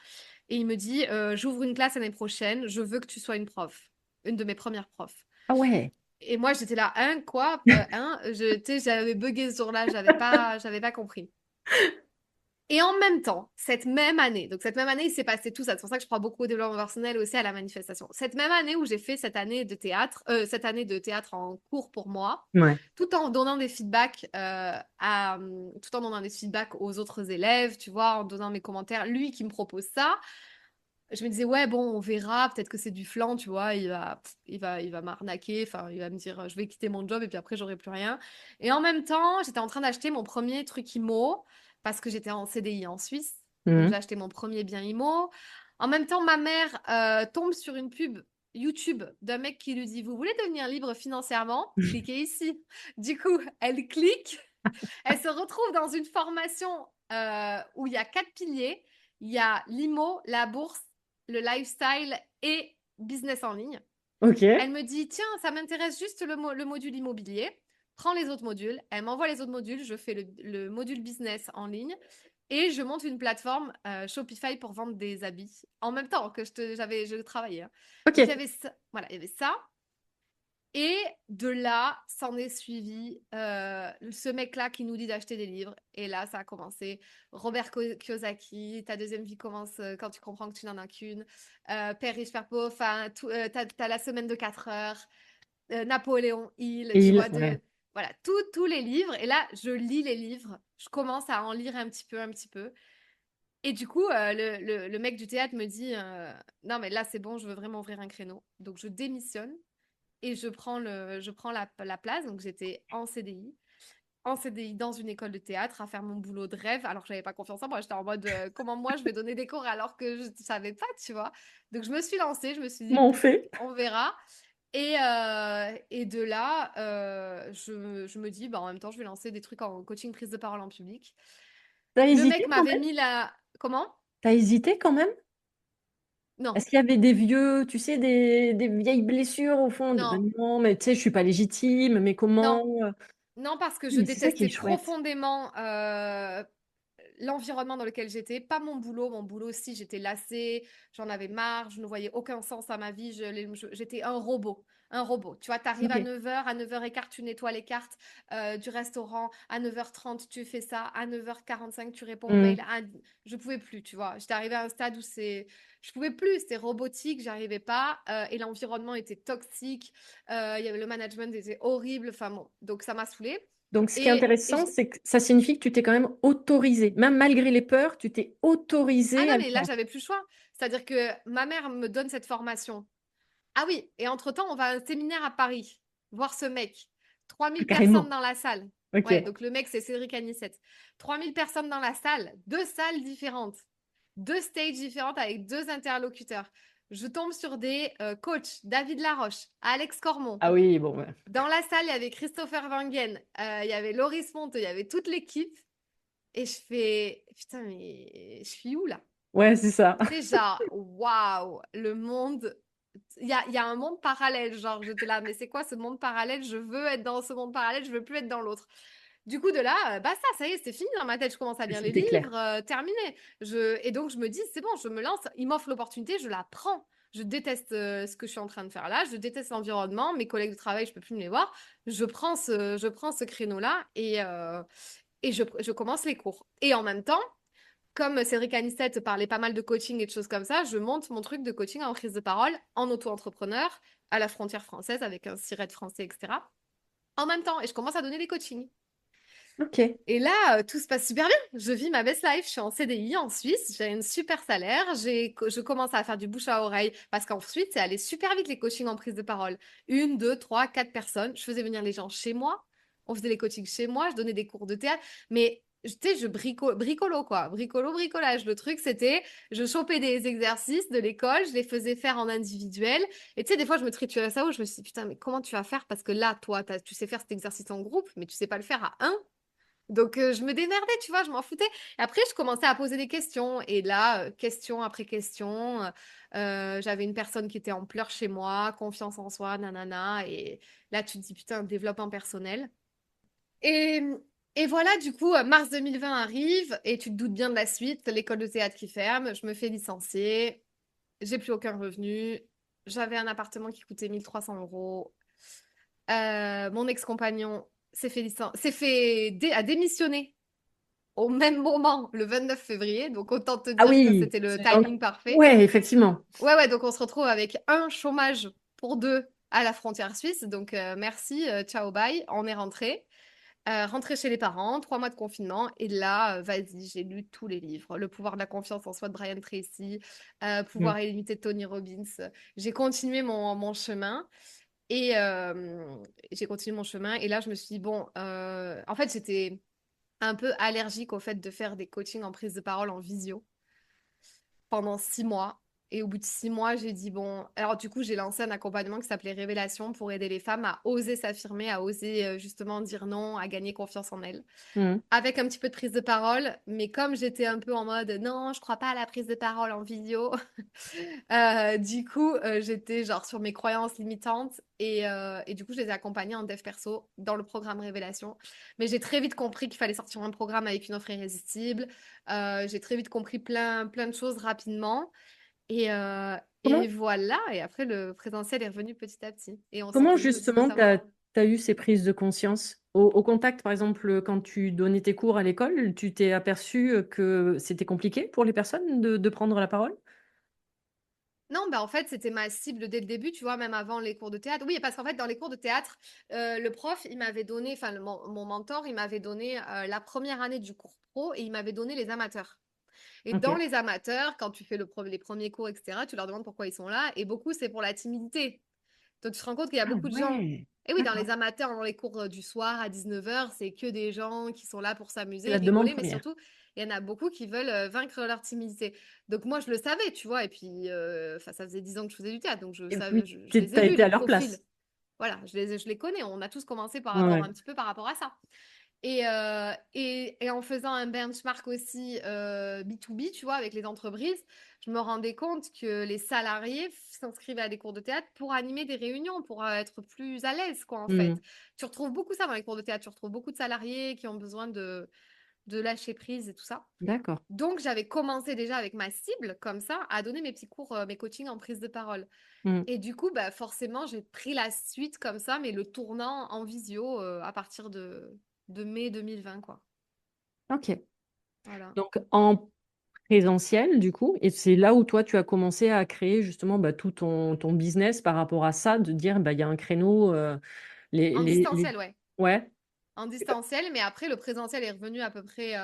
Et il me dit j'ouvre une classe l'année prochaine, je veux que tu sois une prof, une de mes premières profs. Ah ouais. Et moi j'étais là, hein, quoi? Tu sais, j'avais bugué ce jour-là, j'avais pas compris. Et en même temps, cette même année, il s'est passé tout ça. C'est pour ça que je crois beaucoup au développement personnel et aussi à la manifestation. Cette même année où j'ai fait cette année de théâtre en cours pour moi, Ouais. tout en donnant des feedbacks tout en donnant des feedbacks aux autres élèves, tu vois, en donnant mes commentaires. Lui qui me propose ça, je me disais ouais bon, on verra, peut-être que c'est du flan, tu vois, il va m'arnaquer, enfin, il va me dire je vais quitter mon job et puis après j'aurai plus rien. Et en même temps, j'étais en train d'acheter mon premier truc IMO parce que j'étais en CDI en Suisse. Donc j'ai Mhm. acheté mon premier bien IMO. En même temps, ma mère tombe sur une pub YouTube d'un mec qui lui dit, vous voulez devenir libre financièrement? Cliquez ici. Du coup, elle clique, elle se retrouve dans une formation où il y a 4 piliers. Il y a l'IMO, la bourse, le lifestyle et business en ligne. Ok. Elle me dit, tiens, ça m'intéresse juste le module immobilier. Prends les autres modules. Elle m'envoie les autres modules. Je fais le module business en ligne et je monte une plateforme Shopify pour vendre des habits en même temps que je travaillais, hein. Donc il y Ok. avait ça, voilà, il y avait ça. Et de là, s'en est suivi ce mec-là qui nous dit d'acheter des livres. Et là, ça a commencé. Robert Kiyosaki, ta deuxième vie commence quand tu comprends que tu n'en as qu'une. Père riche, père pauvre, enfin, t'as la semaine de 4 heures. Napoléon Hill, Et tu il, vois, ouais. voilà, tous les livres. Et là, je lis les livres. Je commence à en lire un petit peu, un petit peu. Et du coup, le mec du théâtre me dit non, mais là, c'est bon, je veux vraiment ouvrir un créneau. Donc, je démissionne et je prends la place. Donc, j'étais en CDI. en CDI dans une école de théâtre à faire mon boulot de rêve alors que j'avais pas confiance en moi. J'étais en mode comment moi je vais donner des cours alors que je ne savais pas, tu vois. Donc je me suis lancée, je me suis dit Comment on fait? on verra. Et de là, je me dis, bah, en même temps, je vais lancer des trucs en coaching prise de parole en public. T'as Le hésité mec quand m'avait même? mis la... Comment? T'as hésité quand même? Non, Est-ce qu'il y avait des vieux, tu sais, des vieilles blessures au fond? non, Non, mais tu sais, je suis pas légitime, mais non, comment? non, parce que je Mais c'est ça qui est détestais chouette. profondément l'environnement dans lequel j'étais, pas mon boulot. Mon boulot aussi, j'étais lassée, j'en avais marre, je ne voyais aucun sens à ma vie. J'étais un robot. Un robot. Tu vois, tu arrives Ok. à 9h15, tu nettoies les cartes du restaurant. À 9h30, tu fais ça. À 9h45, tu réponds aux Hmm. mails. Je pouvais plus, tu vois. J'étais arrivée à un stade où je pouvais plus. C'était robotique, j'arrivais pas. Et l'environnement était toxique. Il y avait le management était horrible. Enfin bon, donc ça m'a saoulée. Donc, ce qui est Et intéressant, c'est que ça signifie que tu t'es quand même autorisé. Même malgré les peurs, tu t'es ah autorisé non, à le mais là, faire. j'avais plus le choix. C'est-à-dire que ma mère me donne cette formation. Ah oui, et entre-temps, on va à un séminaire à Paris, voir ce mec. trois Ah, mille personnes carrément. dans la salle. Ok. Ouais, donc le mec, c'est Cédric Anissette. 3 000 personnes dans la salle, deux salles différentes, deux stages différentes avec deux interlocuteurs. Je tombe sur des coachs, David Laroche, Alex Cormon. Ah oui, bon, ouais. Dans la salle, il y avait Christopher Wangen, il y avait Loris Monte, il y avait toute l'équipe. Et je fais, putain, mais je suis où là? Ouais, c'est ça. Tu sais, genre, waouh, le monde. Il y a un monde parallèle. Genre, j'étais là, mais c'est quoi ce monde parallèle? Je veux être dans ce monde parallèle, je veux plus être dans l'autre. Du coup, de là, bah ça y est, c'est fini dans ma tête. Je commence à lire les C'était clair. livres, terminé. Et donc, je me dis, c'est bon, je me lance. Il m'offre l'opportunité, je la prends. Je déteste ce que je suis en train de faire là. Je déteste l'environnement. Mes collègues de travail, je peux plus me les voir. Je prends ce créneau-là et je commence les cours. Et en même temps, comme Cédric Anissette parlait pas mal de coaching et de choses comme ça, je monte mon truc de coaching en prise de parole en auto-entrepreneur à la frontière française avec un siret français, etc. En même temps, et je commence à donner des coachings. Ok. Et là, tout se passe super bien. Je vis ma best life. Je suis en CDI en Suisse. J'ai un super salaire. Je commence à faire du bouche à oreille parce qu'ensuite, c'est allé super vite les coachings en prise de parole. Une, deux, trois, quatre personnes. Je faisais venir les gens chez moi. On faisait les coachings chez moi. Je donnais des cours de théâtre. Mais tu sais, bricolo, quoi. Bricolage. Le truc, c'était, je chopais des exercices de l'école. Je les faisais faire en individuel. Et tu sais, des fois, je me triturais ça où je me suis dit, putain, mais comment tu vas faire? Parce que là, toi, tu sais faire cet exercice en groupe, mais tu sais pas le faire à un. Donc, je me démerdais, tu vois, je m'en foutais. Et après, je commençais à poser des questions. Et là, question après question, j'avais une personne qui était en pleurs chez moi, confiance en soi, nanana. Et là, tu te dis, putain, développement personnel. Et, et voilà, du coup, mars 2020 arrive et tu te doutes bien de la suite. L'école de théâtre qui ferme, je me fais licencier, j'ai plus aucun revenu. J'avais un appartement qui coûtait 1 300 euros. Mon ex-compagnon a démissionné au même moment, le 29 février. Donc, autant te Ah dire que oui. c'était le timing parfait. Ouais, effectivement. Ouais, ouais, donc on se retrouve avec un chômage pour deux à la frontière suisse. Donc, merci, ciao, bye. On est rentré. Rentré chez les parents, 3 mois de confinement. Et là, vas-y, j'ai lu tous les livres. Le pouvoir de la confiance en soi de Brian Tracy, Mm. Pouvoir illimité de Tony Robbins. J'ai continué mon chemin. Et j'ai continué mon chemin. Et là, je me suis dit, bon, en fait, j'étais un peu allergique au fait de faire des coachings en prise de parole en visio pendant 6 mois. Et au bout de 6 mois, j'ai dit, bon, alors du coup, j'ai lancé un accompagnement qui s'appelait Révélation pour aider les femmes à oser s'affirmer, à oser justement dire non, à gagner confiance en elles Mm. avec un petit peu de prise de parole, mais comme j'étais un peu en mode non, je crois pas à la prise de parole en vidéo, du coup, j'étais genre sur mes croyances limitantes et du coup, je les ai accompagnés en dev perso dans le programme Révélation. Mais j'ai très vite compris qu'il fallait sortir un programme avec une offre irrésistible. J'ai très vite compris plein de choses rapidement. Et Comment, voilà, et après, le présentiel est revenu petit à petit. Et on s'est comment connus au justement 18 tu as, novembre. eu ces prises de conscience? Au contact, par exemple, quand tu donnais tes cours à l'école, tu t'es aperçu que c'était compliqué pour les personnes de prendre la parole? Non, bah en fait, c'était ma cible dès le début, tu vois, même avant les cours de théâtre. Oui, parce qu'en fait, dans les cours de théâtre, le prof, il m'avait donné, enfin, mon mentor, il m'avait donné la première année du cours pro et il m'avait donné les amateurs. Et dans Ok. les amateurs, quand tu fais les premiers cours, etc., tu leur demandes pourquoi ils sont là et beaucoup, c'est pour la timidité. Donc, tu te rends compte qu'il y a Ah beaucoup de gens. ouais, Et oui, dans d'accord. les amateurs, dans les cours du soir à 19h, c'est que des gens qui sont là pour C'est s'amuser et la demande rigoler, mais première. surtout, il y en a beaucoup qui veulent vaincre leur timidité. Donc, moi, je le savais, tu vois. Et puis, enfin, ça faisait 10 ans que je faisais du théâtre, donc je Et savais, puis, je les ai t'as vus, été les à leur profils. place. Voilà, je les connais. On a tous commencé par rapport, Ouais. un petit peu par rapport à ça. Et en faisant un benchmark aussi B2B, tu vois, avec les entreprises, je me rendais compte que les salariés s'inscrivaient à des cours de théâtre pour animer des réunions, pour être plus à l'aise, quoi, en fait. Hmm. Tu retrouves beaucoup ça dans les cours de théâtre. Tu retrouves beaucoup de salariés qui ont besoin de lâcher prise et tout ça. D'accord. Donc, j'avais commencé déjà avec ma cible, comme ça, à donner mes petits cours, mes coachings en prise de parole. Hmm. Et du coup, bah, forcément, j'ai pris la suite comme ça, mais le tournant en visio à partir de mai 2020, quoi. Ok. Voilà. Donc, en présentiel, du coup, et c'est là où toi, tu as commencé à créer justement bah, tout ton business par rapport à ça, de dire, bah, il y a un créneau, En distanciel, ouais. Ouais, En distanciel, mais après, le présentiel est revenu à peu près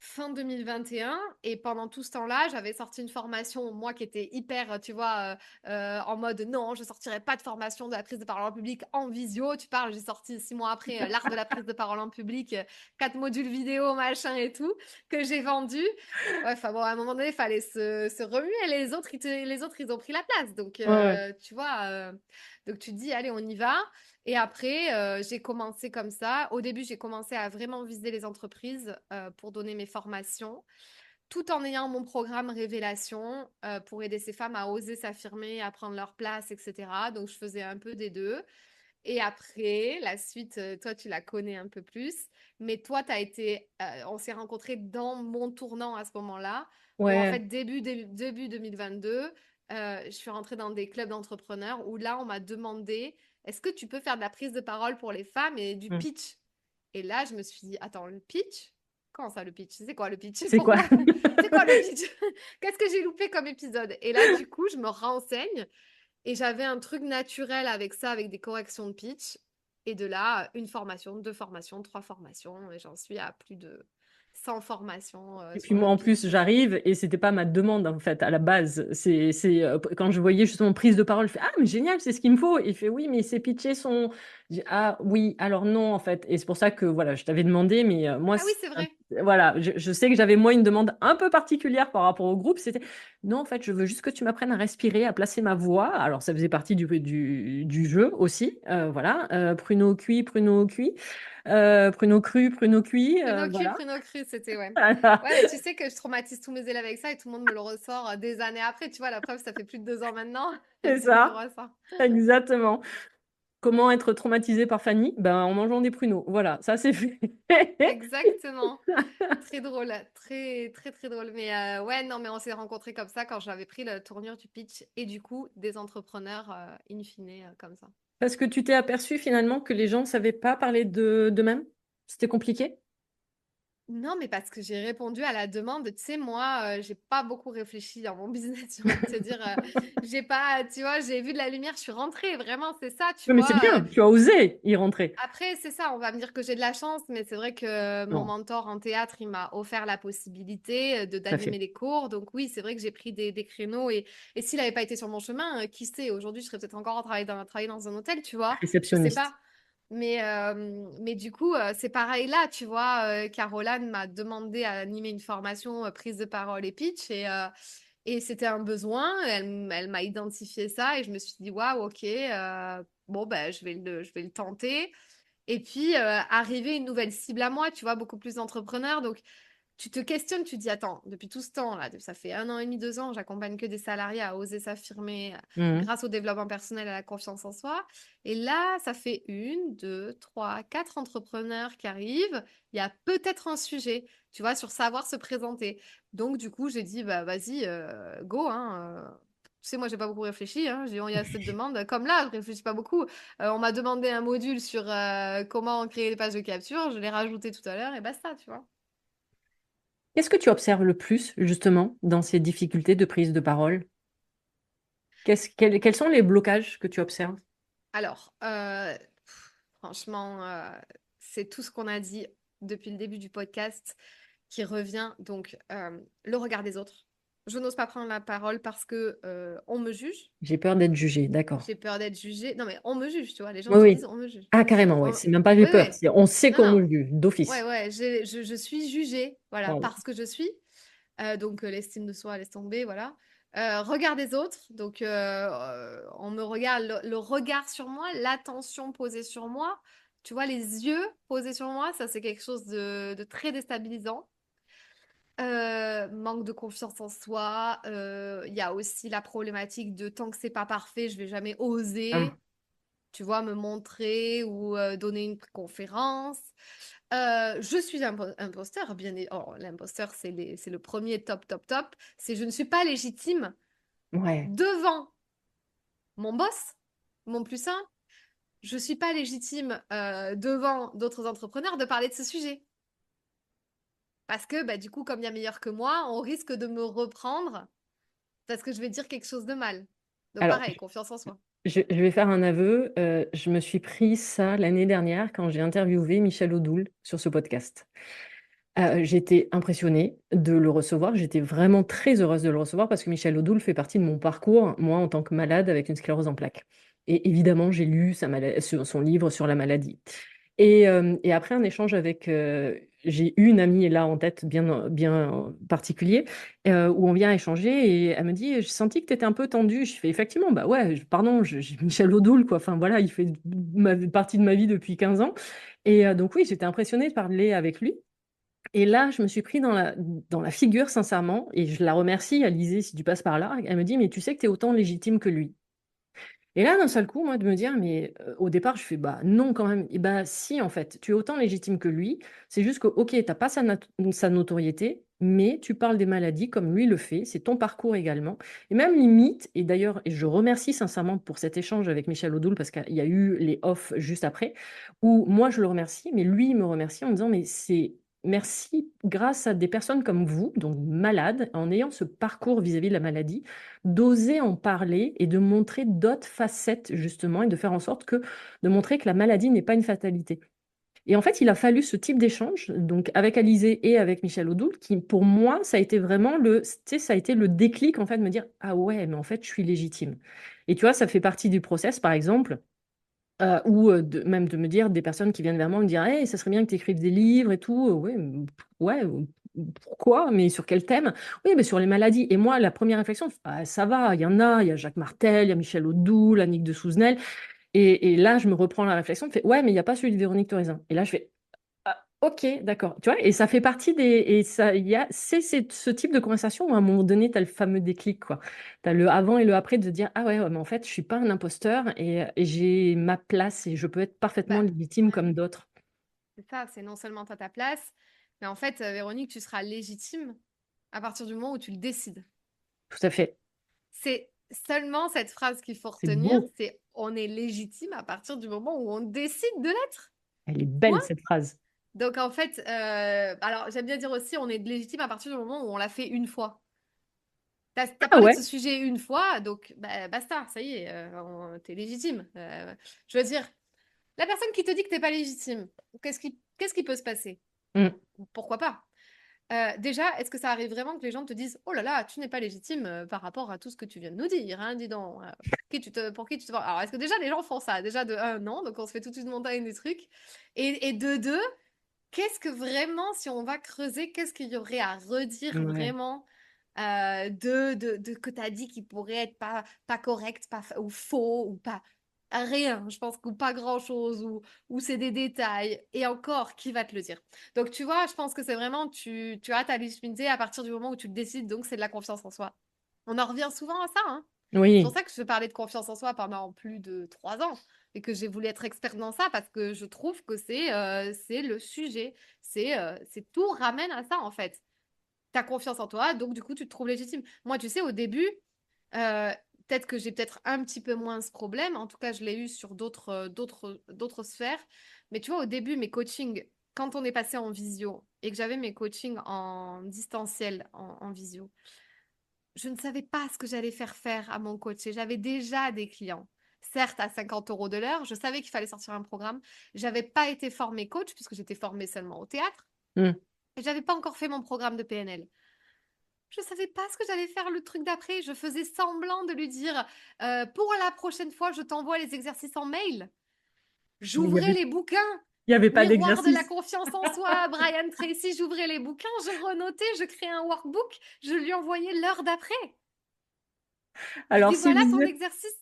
fin 2021. Et pendant tout ce temps-là, j'avais sorti une formation, moi qui était hyper, tu vois, en mode non, je sortirai pas de formation de la prise de parole en public en visio. Tu parles, j'ai sorti 6 mois après l'art de la prise de parole en public, 4 modules vidéo, machin et tout, que j'ai vendu. Ouais, enfin bon, à un moment donné, il fallait se remuer. Les autres, les autres, ils ont pris la place. Donc, ouais, ouais. tu vois, donc tu te dis, allez, on y va. Et après, j'ai commencé comme ça. Au début, j'ai commencé à vraiment viser les entreprises pour donner mes formations, tout en ayant mon programme Révélation pour aider ces femmes à oser s'affirmer, à prendre leur place, etc. Donc, je faisais un peu des deux. Et après, la suite, toi, tu la connais un peu plus. Mais toi, on s'est rencontrés dans mon tournant à ce moment-là, où en fait, Ouais. début 2022, je suis rentrée dans des clubs d'entrepreneurs où là, on m'a demandé, est-ce que tu peux faire de la prise de parole pour les femmes et du Hmm. pitch? Et là, je me suis dit, attends, le pitch? Comment ça, le pitch? C'est quoi le pitch? C'est quoi? Pourquoi? C'est quoi le pitch? Qu'est-ce que j'ai loupé comme épisode? Et là, du coup, je me renseigne. Et j'avais un truc naturel avec ça, avec des corrections de pitch. Et de là, une formation, deux formations, trois formations. Et j'en suis à plus de 100 formations Et puis sur moi, le en plus, pitch. j'arrive et c'était pas ma demande, en fait, à la base. Quand je voyais justement prise de parole, je fais, ah, mais génial, c'est ce qu'il me faut. Et il fait, oui, mais ces pitchés sont. Je dis, ah, oui, alors non, en fait. Et c'est pour ça que, voilà, je t'avais demandé, mais moi, Ah oui, c'est vrai. voilà, je sais que j'avais, moi, une demande un peu particulière par rapport au groupe. C'était, non, en fait, je veux juste que tu m'apprennes à respirer, à placer ma voix. Alors, ça faisait partie du jeu aussi. Voilà, pruneau cuit, pruneau cuit. Pruneau cru, pruneau cuit. Voilà. Pruneau cru, c'était ouais. Ouais, mais tu sais que je traumatise tous mes élèves avec ça et tout le monde me le ressort des années après. Tu vois, la preuve, ça fait plus de 2 ans maintenant et C'est tout le monde me le ça, ressort. exactement. Comment être traumatisé par Fanny? Ben, en mangeant des pruneaux. Voilà, ça c'est fait. Exactement. Très drôle, très très très drôle. Mais ouais, non, mais on s'est rencontrés comme ça quand j'avais pris la tournure du pitch et du coup des entrepreneurs in fine comme ça. Parce que tu t'es aperçu finalement que les gens ne savaient pas parler d'eux-mêmes? C'était compliqué? Non, mais parce que j'ai répondu à la demande. Tu sais, moi, j'ai pas beaucoup réfléchi dans mon business. J'ai envie de te dire, j'ai pas, tu vois, j'ai vu de la lumière, je suis rentrée. Vraiment, c'est ça, tu Oui, mais c'est vois. bien, tu as osé y rentrer. Après, c'est ça, on va me dire que j'ai de la chance, mais c'est vrai que mon Non, mentor en théâtre, il m'a offert la possibilité de tout à fait. d'animer les cours. Donc oui, c'est vrai que j'ai pris des créneaux et s'il n'avait pas été sur mon chemin, qui sait, aujourd'hui, je serais peut-être encore à travailler dans un hôtel, tu vois. Je sais Réceptionniste. pas. Mais du coup, c'est pareil là, tu vois. Caroline m'a demandé à animer une formation prise de parole et pitch et c'était un besoin. Elle m'a identifié ça et je me suis dit, waouh, ok, bon, ben, je vais le tenter. Et puis, arriver une nouvelle cible à moi, tu vois, beaucoup plus d'entrepreneurs. Donc, tu te questionnes, tu te dis, attends, depuis tout ce temps-là, ça fait 1 an et demi, 2 ans, j'accompagne que des salariés à oser s'affirmer Mhm. grâce au développement personnel et à la confiance en soi. Et là, ça fait une, deux, trois, quatre entrepreneurs qui arrivent. Il y a peut-être un sujet, tu vois, sur savoir se présenter. Donc, du coup, j'ai dit, bah, vas-y, go, hein. Tu sais, moi, j'ai pas beaucoup réfléchi. Hein. J'ai dit, il y a cette demande. Comme là, je réfléchis pas beaucoup. On m'a demandé un module sur comment créer des pages de capture. Je l'ai rajouté tout à l'heure et basta, tu vois. Qu'est-ce que tu observes le plus, justement, dans ces difficultés de prise de parole? Quels sont les blocages que tu observes? Alors, franchement, c'est tout ce qu'on a dit depuis le début du podcast qui revient. Donc, le regard des autres. Je n'ose pas prendre la parole parce que on me juge. J'ai peur d'être jugée, d'accord. J'ai peur d'être jugée. Non, mais on me juge, tu vois. Les gens Oui, te oui. disent on me juge. Ah, carrément, ouais. On- C'est même pas j'ai Oui, peur. oui. On sait Non, qu'on non. nous juge Ouais, d'office. ouais. Je suis jugée, voilà, Waouh. parce que je suis. Donc, l'estime de soi, laisse tomber, voilà. Regard des autres. Donc, on me regarde, le regard sur moi, l'attention posée sur moi. Tu vois, les yeux posés sur moi, ça, c'est quelque chose de très déstabilisant. Manque de confiance en soi. Il y a aussi la problématique de tant que c'est pas parfait, je vais jamais Ah, oser, tu vois, me montrer ou donner une conférence. Je suis imposteur, oh, l'imposteur, c'est le premier top, top, top. C'est je ne suis pas légitime ouais. devant mon boss, mon plus un. Je suis pas légitime devant d'autres entrepreneurs de parler de ce sujet. Parce que bah, du coup, comme il y a meilleur que moi, on risque de me reprendre parce que je vais dire quelque chose de mal. Donc Alors, pareil, confiance en soi. je vais faire un aveu. Je me suis pris ça l'année dernière quand j'ai interviewé Michel Odoul sur ce podcast. J'étais impressionnée de le recevoir. J'étais vraiment très heureuse de le recevoir parce que Michel Odoul fait partie de mon parcours, moi, en tant que malade avec une sclérose en plaques. Et évidemment, j'ai lu son livre sur la maladie. Et après un échange avec, j'ai eu une amie là en tête bien, bien particulier, où on vient échanger et elle me dit, j'ai senti que tu étais un peu tendue. Je fais effectivement, bah ouais, pardon, Michel Odoul, quoi. Enfin voilà, il fait partie de ma vie depuis 15 ans. Et donc oui, j'étais impressionnée de parler avec lui. Et là, je me suis pris dans la figure, sincèrement, et je la remercie, Alizée, si tu passes par là. Elle me dit, mais tu sais que tu es autant légitime que lui. Et là, d'un seul coup, moi, de me dire, mais au départ, je fais, bah non, quand même. Et bah si, en fait, tu es autant légitime que lui. C'est juste que, ok, tu n'as pas sa notoriété, mais tu parles des maladies comme lui le fait. C'est ton parcours également. Et même limite, et d'ailleurs, et je remercie sincèrement pour cet échange avec Michel Odoul, parce qu'il y a eu les off juste après, où moi, je le remercie, mais lui, il me remercie en me disant, mais c'est. Merci, grâce à des personnes comme vous, donc malades, en ayant ce parcours vis-à-vis de la maladie, d'oser en parler et de montrer d'autres facettes, justement, et de faire en sorte de montrer que la maladie n'est pas une fatalité. Et en fait, il a fallu ce type d'échange, donc avec Alizé et avec Michel Odoul, qui, pour moi, ça a été vraiment tu sais, ça a été le déclic, en fait, de me dire, ah ouais, mais en fait, je suis légitime. Et tu vois, ça fait partie du process, par exemple, ou même de me dire des personnes qui viennent vers moi me dire, hey, ça serait bien que tu écrives des livres et tout. Ouais, ouais, pourquoi? Mais sur quel thème? Oui, mais sur les maladies. Et moi, la première réflexion, ah, ça va, il y a Jacques Martel, il y a Michel Odoul, Annick de Souzenel. Et là, je me reprends la réflexion, je fais, ouais, mais il n'y a pas celui de Véronique Torizin. Et là, je fais, ah, ok, d'accord. Tu vois, et ça fait partie des. Et ça, c'est ce type de conversation où à un moment donné, tu as le fameux déclic, quoi. Tu as le avant et le après de se dire, ah ouais, ouais, mais en fait, je suis pas un imposteur et j'ai ma place et je peux être parfaitement Bah, légitime ouais, comme d'autres. c'est ça, c'est non seulement t'as ta place, mais en fait, Véronique, tu seras légitime à partir du moment où tu le décides. Tout à fait. C'est seulement cette phrase qu'il faut C'est retenir, beau. c'est on est légitime à partir du moment où on décide de l'être. Elle est Point. belle, cette phrase. Donc en fait, alors j'aime bien dire aussi, on est légitime à partir du moment où on l'a fait une fois. T'as Ah parlé de ouais. ce sujet une fois, donc bah, basta, ça y est, t'es légitime. Je veux dire, la personne qui te dit que t'es pas légitime, qu'est-ce qui peut se passer? Mm. Pourquoi pas? Déjà, est-ce que ça arrive vraiment que les gens te disent, oh là là, tu n'es pas légitime par rapport à tout ce que tu viens de nous dire, hein, dis donc, pour qui tu te vends? Alors, est-ce que déjà les gens font ça? Déjà de un, non, donc on se fait toute une montagne des trucs. Et de deux, qu'est-ce que vraiment, si on va creuser, qu'est-ce qu'il y aurait à redire Ouais. vraiment que tu as dit qui pourrait être pas correct, ou faux, ou pas rien, je pense, ou pas grand-chose, ou c'est des détails. Et encore, qui va te le dire? Donc, tu vois, je pense que c'est vraiment, tu as ta légitimité à partir du moment où tu le décides, donc c'est de la confiance en soi. On en revient souvent à ça, hein. C'est pour Oui. ça que je parlais de confiance en soi pendant plus de 3 ans et que j'ai voulu être experte dans ça parce que je trouve que c'est le sujet. C'est tout ramène à ça en fait. T'as confiance en toi, donc du coup tu te trouves légitime. Moi, tu sais, au début, euh, peut-être que j'ai peut-être un petit peu moins ce problème. En tout cas, je l'ai eu sur d'autres sphères. Mais tu vois, au début, mes coachings, quand on est passé en visio et que j'avais mes coachings en distanciel, en visio, je ne savais pas ce que j'allais faire à mon coach et j'avais déjà des clients. Certes, à 50 euros de l'heure, je savais qu'il fallait sortir un programme. J'avais pas été formée coach puisque j'étais formée seulement au théâtre Mm. et j'avais pas encore fait mon programme de PNL. Je savais pas ce que j'allais faire le truc d'après. Je faisais semblant de lui dire, pour la prochaine fois, je t'envoie les exercices en mail. Mais J'ouvrais les bouquins. il y avait pas Miroir de la d'exercice. confiance en soi, Brian Tracy, j'ouvrais les bouquins, je renotais, je créais un workbook, je lui envoyais l'heure d'après. Je Alors, dis, voilà ton exercice.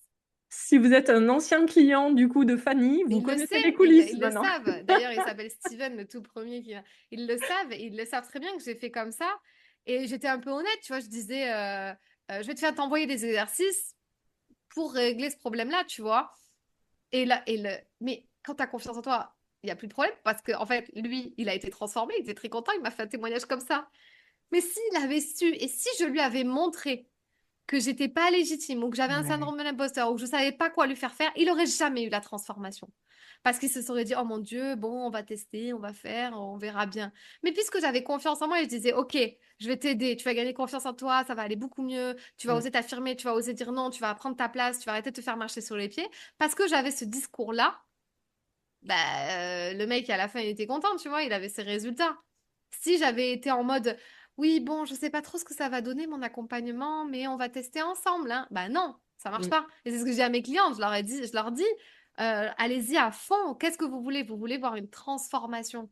si vous êtes un ancien client du coup de Fanny, Mais vous il le connaissez les sait, coulisses ils le maintenant. savent. D'ailleurs, il s'appelle Steven, le tout premier Ils le savent, et ils le savent très bien que j'ai fait comme ça. Et j'étais un peu honnête, tu vois, je disais, je vais te faire t'envoyer des exercices pour régler ce problème-là, tu vois. Mais quand tu as confiance en toi, il n'y a plus de problème parce qu'en fait, lui, il a été transformé, il était très content, il m'a fait un témoignage comme ça. Mais s'il avait su et si je lui avais montré que j'étais pas légitime ou que j'avais un Ouais. syndrome de l'imposteur ou que je savais pas quoi lui faire faire, il aurait jamais eu la transformation. Parce qu'il se serait dit, oh mon Dieu, bon, on va tester, on va faire, on verra bien. Mais puisque j'avais confiance en moi, je disais, ok, je vais t'aider, tu vas gagner confiance en toi, ça va aller beaucoup mieux, tu vas Mm. oser t'affirmer, tu vas oser dire non, tu vas prendre ta place, tu vas arrêter de te faire marcher sur les pieds. Parce que j'avais ce discours-là, bah, le mec, à la fin, il était content, tu vois, il avait ses résultats. Si j'avais été en mode, oui, bon, je sais pas trop ce que ça va donner, mon accompagnement, mais on va tester ensemble, hein. Bah non, ça marche Mm. pas. Et c'est ce que je dis à mes clients, je leur dis, allez-y à fond, qu'est-ce que vous voulez? Vous voulez voir une transformation.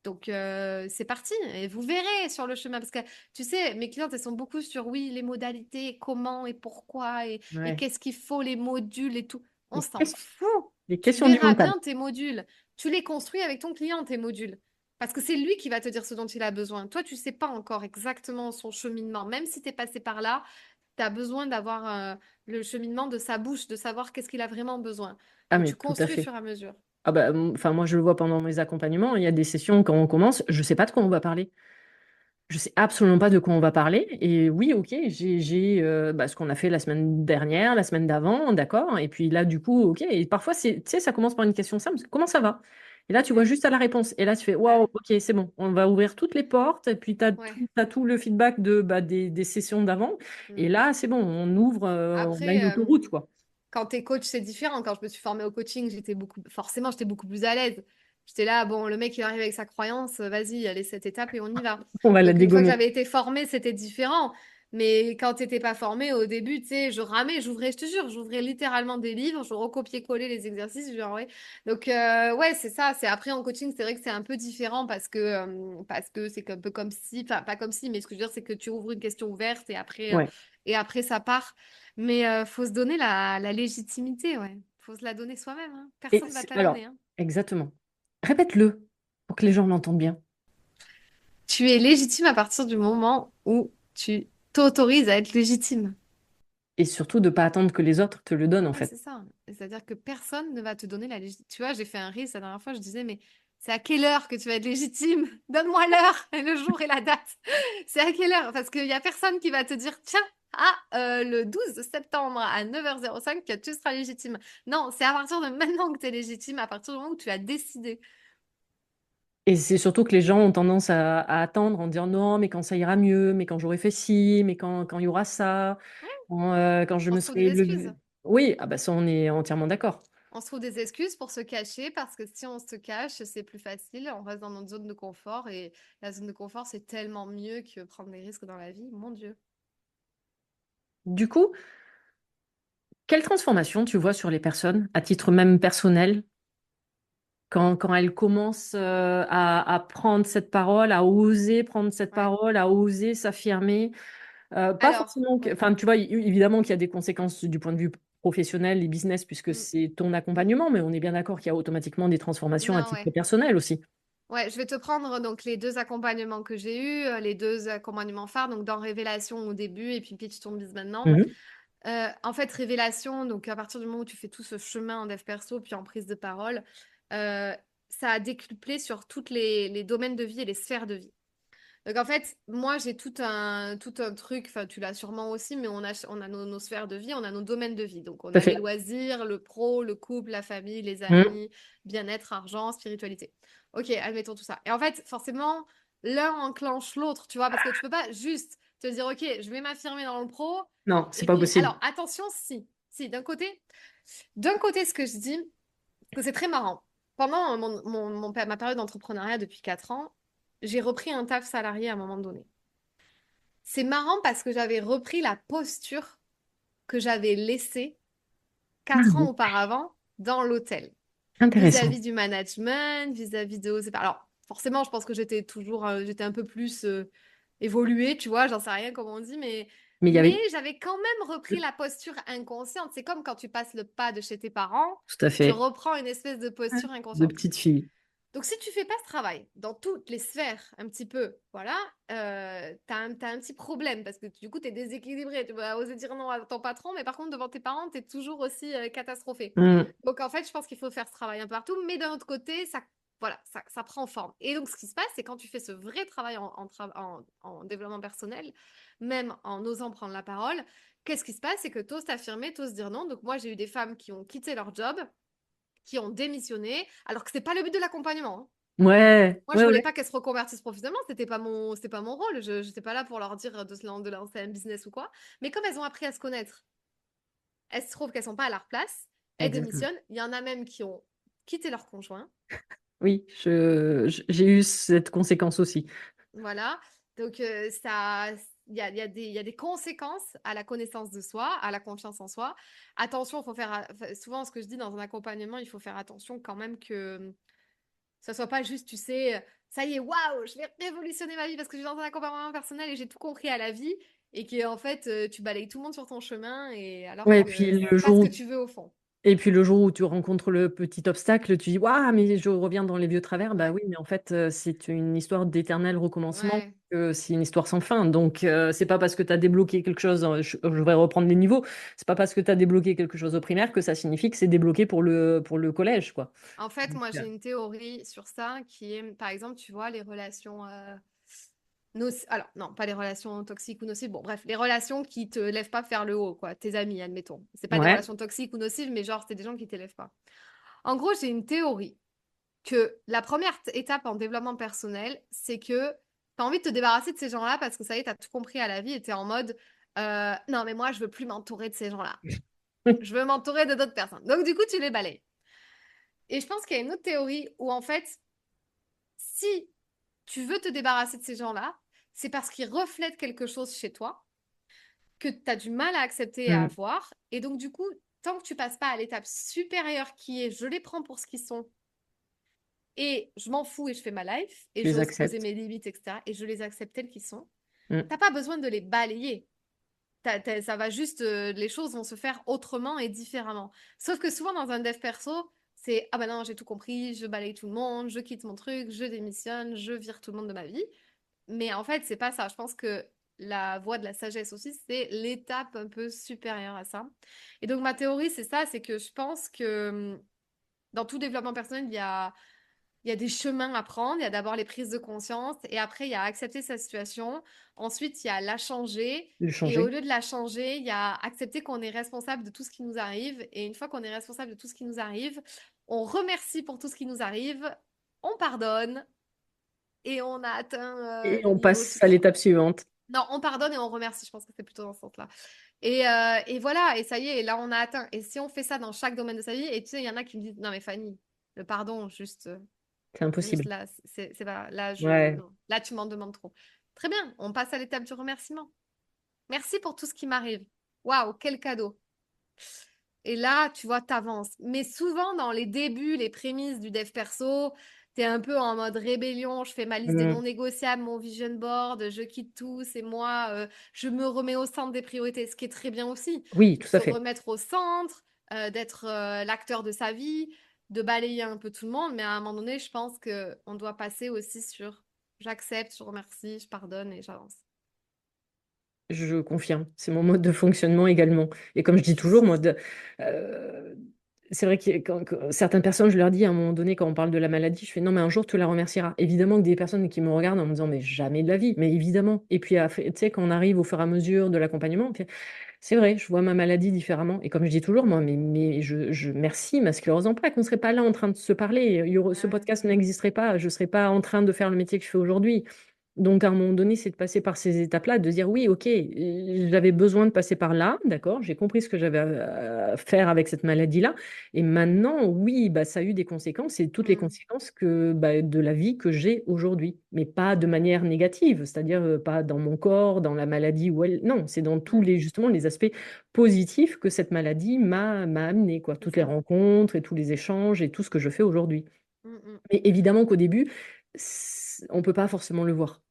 Donc, c'est parti, et vous verrez sur le chemin, parce que tu sais, mes clientes, elles sont beaucoup sur, oui, les modalités, comment et pourquoi, et Ouais. qu'est-ce qu'il faut, les modules et tout. On Les s'en ques- fout. les Tu questions du verras mental. bien tes modules. Tu les construis avec ton client, tes modules. Parce que c'est lui qui va te dire ce dont il a besoin. Toi, tu sais pas encore exactement son cheminement. Même si tu es passé par là, tu as besoin d'avoir le cheminement de sa bouche, de savoir qu'est-ce qu'il a vraiment besoin. Ah, Donc, mais tu tout à construis au fait. fur et à mesure. Ah bah, enfin, moi, je le vois pendant mes accompagnements. Il y a des sessions, quand on commence, je sais pas de quoi on va parler. Je sais absolument pas de quoi on va parler. Et oui, ok, bah, ce qu'on a fait la semaine dernière, la semaine d'avant, d'accord. Et puis là, du coup, ok. Et parfois, tu sais, ça commence par une question simple. Comment ça va? Et là, tu vois Mm. juste à la réponse. Et là, tu fais, Bah waouh, oui. ok, c'est bon. On va ouvrir toutes les portes. Et puis, Ouais. t'as tout le feedback bah, des sessions d'avant. Mm. Et là, c'est bon, on ouvre, on a Après, une autoroute, quoi. quand tu es coach, c'est différent. Quand je me suis formée au coaching, forcément, j'étais beaucoup plus à l'aise. J'étais là, bon, le mec, il arrive avec sa croyance, vas-y, allez, cette étape et on y va. On va la Donc, une fois que dégommer. j'avais été formée, c'était différent. Mais quand tu n'étais pas formée, au début, tu sais, je ramais, j'ouvrais, je te jure, j'ouvrais littéralement des livres, je recopiais-collais les exercices, je lui envoyais. Donc, ouais, c'est ça. C'est après en coaching, c'est vrai que c'est un peu différent parce que c'est un peu comme si, enfin, pas comme si, mais ce que je veux dire, c'est que tu ouvres une question ouverte Ouais. et après ça part. Mais faut se donner la légitimité, ouais. Faut se la donner soi-même, hein. Personne ne va te la Alors, donner, hein. exactement. Répète-le pour que les gens l'entendent bien. Tu es légitime à partir du moment où tu t'autorises à être légitime. Et surtout de pas attendre que les autres te le donnent, en Ouais, fait. c'est ça. C'est-à-dire que personne ne va te donner la légitimité. Tu vois, j'ai fait un reel la dernière fois, je disais, mais c'est à quelle heure que tu vas être légitime? Donne-moi l'heure, et le jour et la date. C'est à quelle heure? Parce qu'il n'y a personne qui va te dire, tiens, le 12 septembre à 9h05 que tu seras légitime. Non, c'est à partir de maintenant que tu es légitime, à partir du moment où tu as décidé. Et c'est surtout que les gens ont tendance à attendre en disant non, mais quand ça ira mieux, mais quand j'aurai fait ci, mais quand il y aura ça, quand je On me se trouve des serai excuses. levé. Oui, ah bah ça, on est entièrement d'accord. On se trouve des excuses pour se cacher parce que si on se cache, c'est plus facile. On reste dans notre zone de confort et la zone de confort, c'est tellement mieux que prendre des risques dans la vie. Mon Dieu. Du coup, quelle transformation tu vois sur les personnes, à titre même personnel, quand elles commencent à prendre cette parole, à oser prendre cette Ouais. parole, à oser s'affirmer? Pas Alors, forcément, ouais. enfin, tu vois, évidemment qu'il y a des conséquences du point de vue professionnel et business puisque Mm. c'est ton accompagnement, mais on est bien d'accord qu'il y a automatiquement des transformations à Non, titre ouais. personnel aussi. Ouais, je vais te prendre donc les deux accompagnements que j'ai eus, les deux accompagnements phares, donc dans Révélation au début et puis Pitch ton biz maintenant. Mhm. En fait, Révélation, donc à partir du moment où tu fais tout ce chemin en dev perso puis en prise de parole, euh, ça a décuplé sur toutes les domaines de vie et les sphères de vie. Donc en fait, moi j'ai tout un truc, enfin tu l'as sûrement aussi, mais on a nos sphères de vie, on a nos domaines de vie. Donc on Tout à a les fait. loisirs, le pro, le couple, la famille, les Mhm. amis, bien-être, argent, spiritualité. Ok, admettons tout ça. Et en fait, forcément, l'un enclenche l'autre, tu vois, parce que tu peux pas juste te dire, ok, je vais m'affirmer dans le pro, Non, c'est et pas puis, possible. alors attention, si, d'un côté, ce que je dis, que c'est très marrant. Pendant ma période d'entrepreneuriat depuis 4 ans, j'ai repris un taf salarié à un moment donné. C'est marrant parce que j'avais repris la posture que j'avais laissée Ah 4 ans oui, auparavant dans l'hôtel, intéressant. vis-à-vis du management, vis-à-vis de... Alors, forcément, je pense que j'étais un peu plus évoluée, tu vois, j'en sais rien comment on dit, Mais il y mais avait j'avais quand même repris la posture inconsciente. C'est comme quand tu passes le pas de chez tes parents, tout à tu fait reprends une espèce de ouais, posture de inconsciente. petite fille. Donc, si tu fais pas ce travail dans toutes les sphères, un petit peu, voilà, t'as un petit problème parce que du coup, tu es déséquilibré. Tu vas oser dire non à ton patron, mais par contre, devant tes parents, tu es toujours aussi catastrophé. Mm. Donc, en fait, je pense qu'il faut faire ce travail un peu partout, mais d'un autre côté, voilà, ça prend forme. Et donc, ce qui se passe, c'est quand tu fais ce vrai travail en développement personnel, même en osant prendre la parole, qu'est-ce qui se passe? C'est que tu oses t'affirmer, tu oses dire non. Donc, moi, j'ai eu des femmes qui ont quitté leur job, qui ont démissionné, alors que c'est pas le but de l'accompagnement, hein. Ouais, Moi, je ouais, voulais ouais. pas qu'elles se reconvertissent professionnellement, c'était pas mon rôle. Je n'étais pas là pour leur dire de lancer un business ou quoi. Mais comme elles ont appris à se connaître, elles se trouvent qu'elles sont pas à leur place, elles Exactement. démissionnent. Il y en a même qui ont quitté leur conjoint. Oui, j'ai eu cette conséquence aussi. Voilà. Donc, il y a des conséquences à la connaissance de soi, à la confiance en soi. Attention, enfin, souvent, ce que je dis dans un accompagnement, il faut faire attention quand même que ça soit pas juste, tu sais, ça y est, waouh, je vais révolutionner ma vie parce que je suis dans un accompagnement personnel et j'ai tout compris à la vie. Et que en fait, tu balayes tout le monde sur ton chemin et alors Ouais, et puis que le c'est pas jour ce que où, tu veux au fond. et puis le jour où tu rencontres le petit obstacle, tu dis, waouh, mais je reviens dans les vieux travers. Bah Ouais, oui, mais en fait, c'est une histoire d'éternel recommencement. ouais. C'est une histoire sans fin. Donc, c'est pas parce que tu as débloqué quelque chose, je vais reprendre les niveaux, c'est pas parce que tu as débloqué quelque chose au primaire que ça signifie que c'est débloqué pour le collège, quoi. En fait, Donc, moi, j'ai une théorie sur ça qui est, par exemple, tu vois, les relations alors, non, pas les relations toxiques ou nocives. Bon, bref, les relations qui te lèvent pas vers le haut, quoi. Tes amis, admettons. C'est pas des ouais, relations toxiques ou nocives, mais genre, c'est des gens qui t'élèvent pas. En gros, j'ai une théorie que la première étape en développement personnel, c'est que tu as envie de te débarrasser de ces gens-là parce que ça y est, tu as tout compris à la vie et tu es en mode non, mais moi, je veux plus m'entourer de ces gens-là. Je veux m'entourer de d'autres personnes. Donc, du coup, tu les balayes. Et je pense qu'il y a une autre théorie où, en fait, si tu veux te débarrasser de ces gens-là, c'est parce qu'ils reflètent quelque chose chez toi que tu as du mal à accepter et à mm, voir. Et donc, du coup, tant que tu passes pas à l'étape supérieure qui est je les prends pour ce qu'ils sont et je m'en fous et je fais ma life et tu les j'ose poser acceptes. mes limites, etc. Et je les accepte telles qu'ils sont. Mm. T'as pas besoin de les balayer. Ça va juste, les choses vont se faire autrement et différemment. Sauf que souvent dans un dev perso, c'est ah ben non, j'ai tout compris, je balaye tout le monde, je quitte mon truc, je démissionne, je vire tout le monde de ma vie. Mais en fait, c'est pas ça. Je pense que la voie de la sagesse aussi, c'est l'étape un peu supérieure à ça. Et donc ma théorie, c'est ça, c'est que je pense que dans tout développement personnel, il y a des chemins à prendre. Il y a d'abord les prises de conscience et après, il y a accepter sa situation. Ensuite, il y a la changer. De Et au changer. lieu de la changer, il y a accepter qu'on est responsable de tout ce qui nous arrive. Et une fois qu'on est responsable de tout ce qui nous arrive, on remercie pour tout ce qui nous arrive, on pardonne et on a atteint Et le on niveau passe à suprême. l'étape suivante. Non, on pardonne et on remercie. Je pense que c'est plutôt dans ce sens-là. Et voilà, et ça y est, et là, on a atteint. Et si on fait ça dans chaque domaine de sa vie, et tu sais, il y en a qui me disent, non mais Fanny, le pardon, juste... C'est Juste impossible. là, c'est pas là, Ouais. non. Là, tu m'en demandes trop. Très bien, on passe à l'étape du remerciement. Merci pour tout ce qui m'arrive. Waouh, quel cadeau. Et là, tu vois, t'avances. Mais souvent, dans les débuts, les prémices du dev perso, t'es un peu en mode rébellion. Je fais ma liste des non Mm. négociables, mon vision board, je quitte tout, c'est moi, je me remets au centre des priorités, ce qui est très bien aussi. Oui, tout à Se fait. remettre au centre, d'être l'acteur de sa vie, de balayer un peu tout le monde. Mais à un moment donné, je pense que on doit passer aussi sur j'accepte, je remercie, je pardonne et j'avance. Je confirme. C'est mon mode de fonctionnement également. Et comme je dis toujours, euh, c'est vrai que quand certaines personnes, je leur dis à un moment donné, quand on parle de la maladie, je fais non, mais un jour, tu la remercieras. Évidemment que des personnes qui me regardent en me disant, mais jamais de la vie. Mais évidemment. Et puis, tu sais, quand on arrive au fur et à mesure de l'accompagnement, puis c'est vrai, je vois ma maladie différemment. Et comme je dis toujours, moi, mais merci ma sclérose en plaques. On ne serait pas là en train de se parler. Ce Ouais. podcast n'existerait pas. Je ne serais pas en train de faire le métier que je fais aujourd'hui. Donc, à un moment donné, c'est de passer par ces étapes-là, de dire oui, ok, j'avais besoin de passer par là, d'accord, j'ai compris ce que j'avais à faire avec cette maladie-là. Et maintenant, oui, bah, ça a eu des conséquences et toutes les Mm, conséquences bah, de la vie que j'ai aujourd'hui. Mais pas de manière négative, c'est-à-dire pas dans mon corps, dans la maladie ou elle. Non, c'est dans tous mm, justement, les aspects positifs que cette maladie m'a amené, quoi. c'est Toutes les ça. rencontres et tous les échanges et tout ce que je fais aujourd'hui. Mm, mm. Mais évidemment qu'au début, on ne peut pas forcément le voir.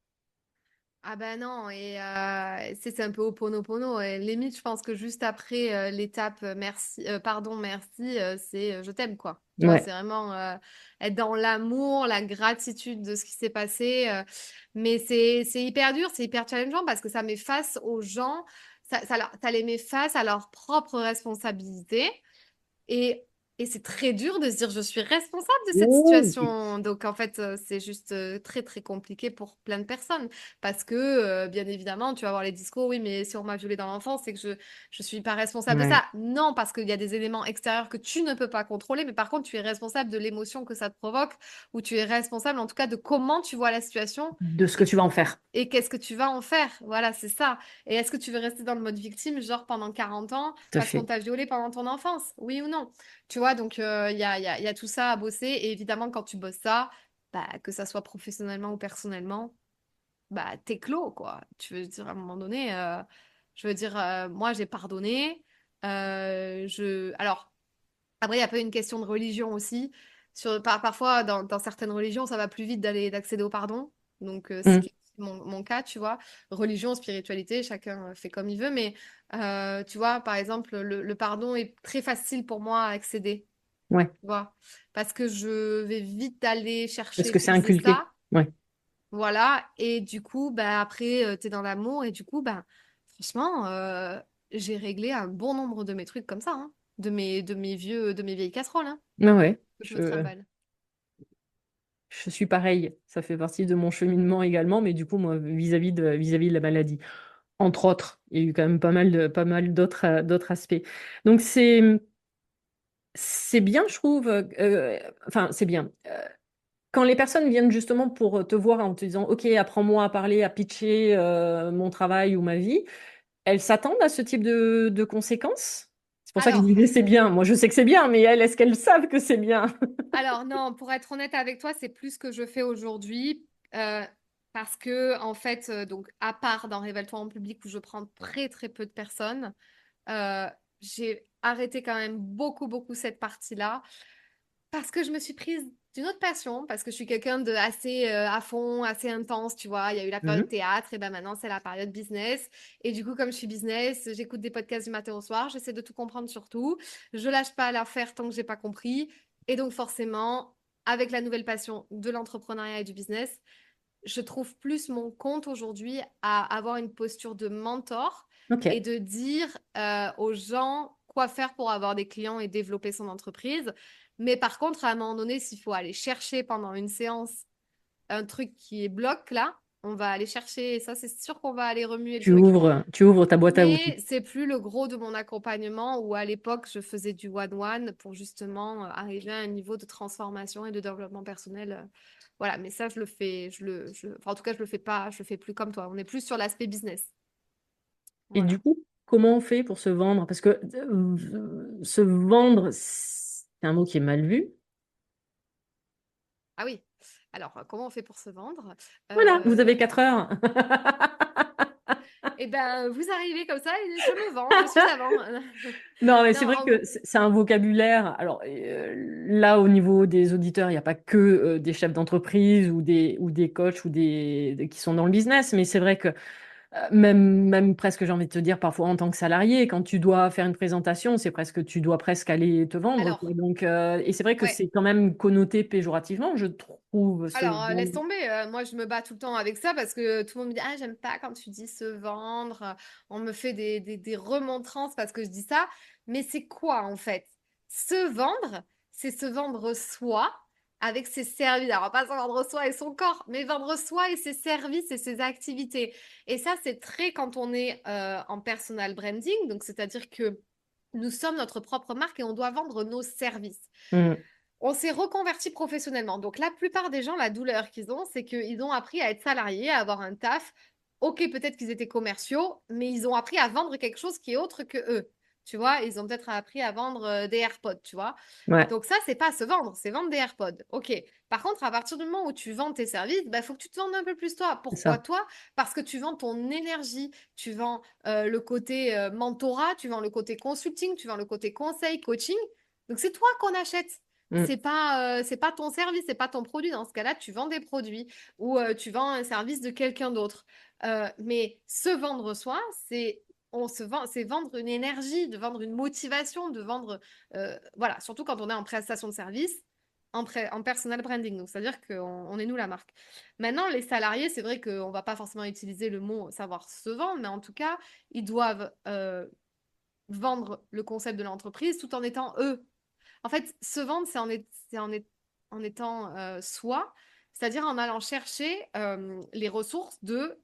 Ah ben non, et c'est un peu oponopono. Et limite, je pense que juste après l'étape merci, pardon, merci, c'est je t'aime, quoi. Tu vois, Ouais. c'est vraiment être dans l'amour, la gratitude de ce qui s'est passé. Mais c'est hyper dur, c'est hyper challengeant parce que ça met face aux gens, ça les met face à leurs propres responsabilités. Et, et c'est très dur de se dire, je suis responsable de cette Oh, oui. situation. Donc, en fait, c'est juste très, très compliqué pour plein de personnes. Parce que, bien évidemment, tu vas avoir les discours, oui, mais si on m'a violée dans l'enfance, c'est que je suis pas responsable de Ouais. ça. Non, parce qu'il y a des éléments extérieurs que tu ne peux pas contrôler. Mais par contre, tu es responsable de l'émotion que ça te provoque, ou tu es responsable, en tout cas, de comment tu vois la situation. De ce que tu vas en faire. Et qu'est-ce que tu vas en faire? Voilà, c'est ça. Et est-ce que tu veux rester dans le mode victime, genre pendant 40 ans, Tout à parce qu'on fait. t'a violé pendant ton enfance? Oui ou non? Tu vois, donc il y a tout ça à bosser. Et évidemment, quand tu bosses ça, bah, que ça soit professionnellement ou personnellement, bah, t'es clos, quoi. Tu veux dire, à un moment donné, je veux dire, moi, j'ai pardonné. Alors, après, il y a pas une question de religion aussi. Parfois, dans certaines religions, ça va plus vite d'accéder au pardon. Donc, ce Mm. qui est mon cas, tu vois. Religion, spiritualité, chacun fait comme il veut. Mais, tu vois, par exemple, le pardon est très facile pour moi à accéder. Ouais. Tu vois. Parce que je vais vite aller Parce chercher que c'est puiser inculqué. ça. Ouais. Voilà. Et du coup, bah, après, tu es dans l'amour. Et du coup, bah, franchement, j'ai réglé un bon nombre de mes trucs comme ça, hein. De mes vieilles casseroles, hein, Ouais, ouais. que je me trimballe. Je suis pareil. Ça fait partie de mon cheminement également, mais du coup, moi, vis-à-vis de la maladie. Entre autres, il y a eu quand même pas mal d'autres aspects. Donc, c'est bien, je trouve. Enfin, c'est bien. Quand les personnes viennent justement pour te voir en te disant, OK, apprends-moi à parler, à pitcher mon travail ou ma vie, elles s'attendent à ce type de conséquences? C'est pour ça que je Alors, disais c'est bien. Moi, je sais que c'est bien, mais elles, est-ce qu'elles savent que c'est bien? alors non, pour être honnête avec toi, c'est plus ce que je fais aujourd'hui. Parce que, en fait, donc, à part dans Révèle-toi en public où je prends très très peu de personnes, euh, j'ai arrêté quand même beaucoup, beaucoup cette partie-là. Parce que je me suis prise d'une autre passion, parce que je suis quelqu'un de assez à fond, assez intense, tu vois. Il y a eu la période Mhm. théâtre, et ben maintenant c'est la période business. Et du coup, comme je suis business, j'écoute des podcasts du matin au soir, j'essaie de tout comprendre sur tout. Je lâche pas l'affaire tant que j'ai pas compris. Et donc forcément, avec la nouvelle passion de l'entrepreneuriat et du business, je trouve plus mon compte aujourd'hui à avoir une posture de mentor et OK. de dire aux gens quoi faire pour avoir des clients et développer son entreprise. Mais par contre, à un moment donné, s'il faut aller chercher pendant une séance un truc qui est bloc là, on va aller chercher, et ça c'est sûr qu'on va aller remuer le truc. Tu ouvres ta boîte à outils. Mais c'est plus le gros de mon accompagnement où à l'époque je faisais du one-one pour justement arriver à un niveau de transformation et de développement personnel. Voilà, mais ça je le fais, enfin, en tout cas je le fais pas, je le fais plus comme toi. On est plus sur l'aspect business. Et du Voilà. coup, comment on fait pour se vendre? Parce que se vendre, c'est un mot qui est mal vu. Ah oui. Alors, comment on fait pour se vendre? Voilà, vous Euh, avez 4 heures. Eh ben, vous arrivez comme ça et je me vends, je suis à vendre. Non, mais Non, c'est vrai que c'est un vocabulaire. Alors là, au niveau des auditeurs, il n'y a pas que des chefs d'entreprise ou des coachs qui sont dans le business, mais c'est vrai que même presque, j'ai envie de te dire, parfois en tant que salarié, quand tu dois faire une présentation, c'est presque, tu dois presque aller te vendre, quoi. alors, Donc, et c'est vrai que ouais. c'est quand même connoté péjorativement, je trouve, se Alors, laisse vendre. tomber. Moi, je me bats tout le temps avec ça parce que tout le monde me dit, ah, j'aime pas quand tu dis se vendre. On me fait des remontrances parce que je dis ça. Mais c'est quoi, en fait? Se vendre, c'est se vendre soi avec ses services. Alors, pas se vendre soi et son corps, mais vendre soi et ses services et ses activités. Et ça, c'est très quand on est en personal branding. Donc, c'est-à-dire que nous sommes notre propre marque et on doit vendre nos services. Mm. on s'est reconverti professionnellement. Donc, la plupart des gens, la douleur qu'ils ont, c'est qu'ils ont appris à être salariés, à avoir un taf. Ok, peut-être qu'ils étaient commerciaux, mais ils ont appris à vendre quelque chose qui est autre que eux. Tu vois, ils ont peut-être appris à vendre des AirPods, tu vois. Ouais, Donc ça, c'est pas se vendre, c'est vendre des AirPods. Ok. Par contre, à partir du moment où tu vends tes services, il faut que tu te vendes un peu plus toi. c'est Pourquoi ça. toi? Parce que tu vends ton énergie, tu vends le côté mentorat, tu vends le côté consulting, tu vends le côté conseil, coaching. Donc c'est toi qu'on achète. Mm, C'est pas ton service, c'est pas ton produit. Dans ce cas-là, tu vends des produits ou tu vends un service de quelqu'un d'autre. Mais se vendre soi, c'est vendre une énergie, de vendre une motivation, de vendre, voilà, surtout quand on est en prestation de service, en personal branding. Donc, c'est-à-dire qu'on est nous la marque. Maintenant, les salariés, c'est vrai qu'on ne va pas forcément utiliser le mot savoir se vendre, mais en tout cas, ils doivent vendre le concept de l'entreprise tout en étant eux. En fait, se vendre, en étant soi, c'est-à-dire en allant chercher les ressources de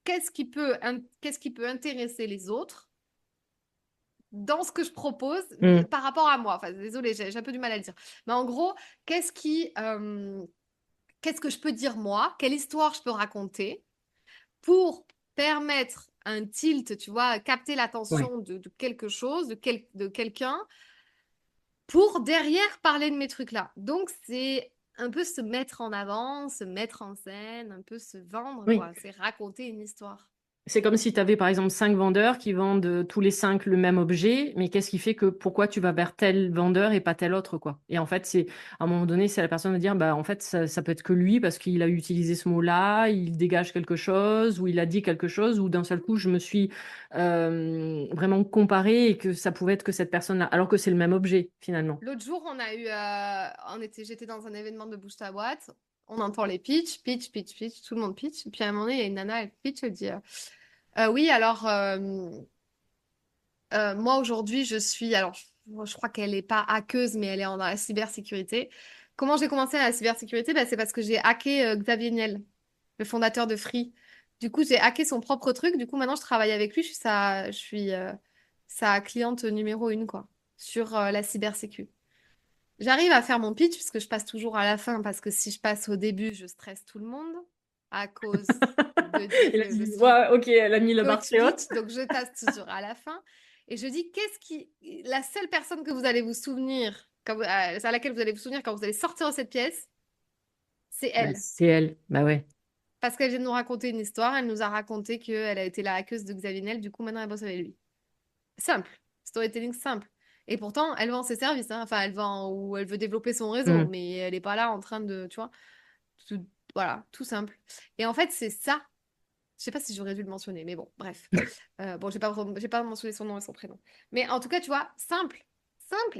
qu'est-ce qui peut intéresser les autres dans ce que je propose mm. par rapport à moi. Enfin, désolée, j'ai un peu du mal à le dire. Mais en gros, qu'est-ce que je peux dire moi? Quelle histoire je peux raconter pour permettre un tilt, tu vois, capter Ouais. l'attention de quelque chose, de quelqu'un, pour derrière parler de mes trucs-là. Donc, c'est un peu se mettre en avant, se mettre en scène, un peu se vendre, Oui. quoi. C'est raconter une histoire. C'est comme si tu avais par exemple 5 vendeurs qui vendent tous les 5 le même objet, mais qu'est-ce qui fait que pourquoi tu vas vers tel vendeur et pas tel autre, quoi. Et en fait, c'est à un moment donné, c'est la personne va dire, bah en fait, ça peut être que lui parce qu'il a utilisé ce mot-là, il dégage quelque chose, ou il a dit quelque chose, ou d'un seul coup, je me suis vraiment comparée et que ça pouvait être que cette personne-là, alors que c'est le même objet finalement. L'autre jour, j'étais dans un événement de bouche ta boîte. On entend les pitch, pitch, pitch, pitch, tout le monde pitch. Et puis à un moment donné, il y a une nana, elle pitch, elle dit oui, alors moi aujourd'hui, je crois qu'elle n'est pas hackeuse, mais elle est dans la cybersécurité. Comment j'ai commencé à la cybersécurité? C'est parce que j'ai hacké Xavier Niel, le fondateur de Free. Du coup, j'ai hacké son propre truc. Du coup, maintenant, je travaille avec lui. Je suis sa cliente numéro une, quoi, sur la cybersécu. J'arrive à faire mon pitch parce que je passe toujours à la fin parce que si je passe au début, je stresse tout le monde à cause de dire Il a que je dit, suis ouais, ok, elle a mis le bar coach très haute. pitch, donc je passe toujours à la fin et je dis la seule personne que vous allez vous souvenir à laquelle vous allez vous souvenir quand vous allez sortir de cette pièce, c'est Bah, elle. c'est elle. Bah ouais. Parce qu'elle vient de nous raconter une histoire, elle nous a raconté qu'elle a été la hackeuse de Xavier Niel, du coup maintenant elle bosse avec lui. Simple, storytelling simple. Et pourtant, elle vend ses services, hein. Enfin, elle vend ou elle veut développer son réseau, Mm. mais elle n'est pas là en train de, tu vois, voilà, tout simple. Et en fait, c'est ça. Je sais pas si j'aurais dû le mentionner, mais bon, bref. Bon, j'ai pas mentionné son nom et son prénom. Mais en tout cas, tu vois, simple,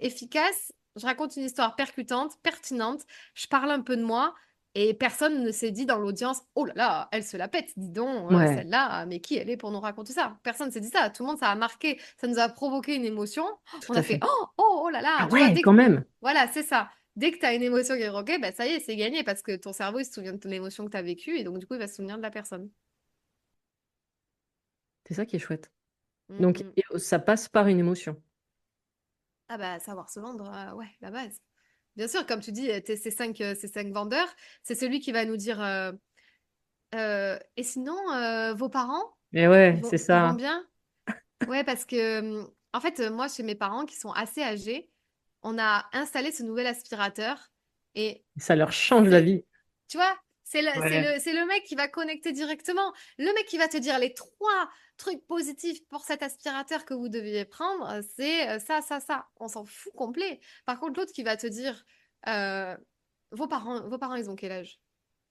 efficace. Je raconte une histoire percutante, pertinente. Je parle un peu de moi. Et personne ne s'est dit dans l'audience, oh là là, elle se la pète, dis donc, Ouais, celle-là, mais qui elle est pour nous raconter ça? Personne ne s'est dit ça. Tout le monde, ça a marqué, ça nous a provoqué une émotion. tout On à a fait, fait. oh là là, Ah tu vois, ouais, quand même. voilà, c'est ça. Dès que tu as une émotion qui est provoquée, bah, ça y est, c'est gagné parce que ton cerveau, il se souvient de l'émotion que tu as vécue et donc, du coup, il va se souvenir de la personne. C'est ça qui est chouette. Mm, Donc, mm. ça passe par une émotion. Ah bah, savoir se vendre, ouais, la base. Bien sûr, comme tu dis, ces cinq vendeurs, c'est celui qui va nous dire et sinon, vos parents, Mais ils ouais, c'est vont, ils vont ça. bien? Ouais, parce que, en fait, moi, chez mes parents qui sont assez âgés, on a installé ce nouvel aspirateur et Ça leur change la c'est vie. Tu vois, Ouais. c'est le mec qui va connecter directement. Le mec qui va te dire les trois trucs positifs pour cet aspirateur que vous deviez prendre, c'est ça, ça, ça. On s'en fout complet. Par contre, l'autre qui va te dire, euh, vos parents, ils ont quel âge?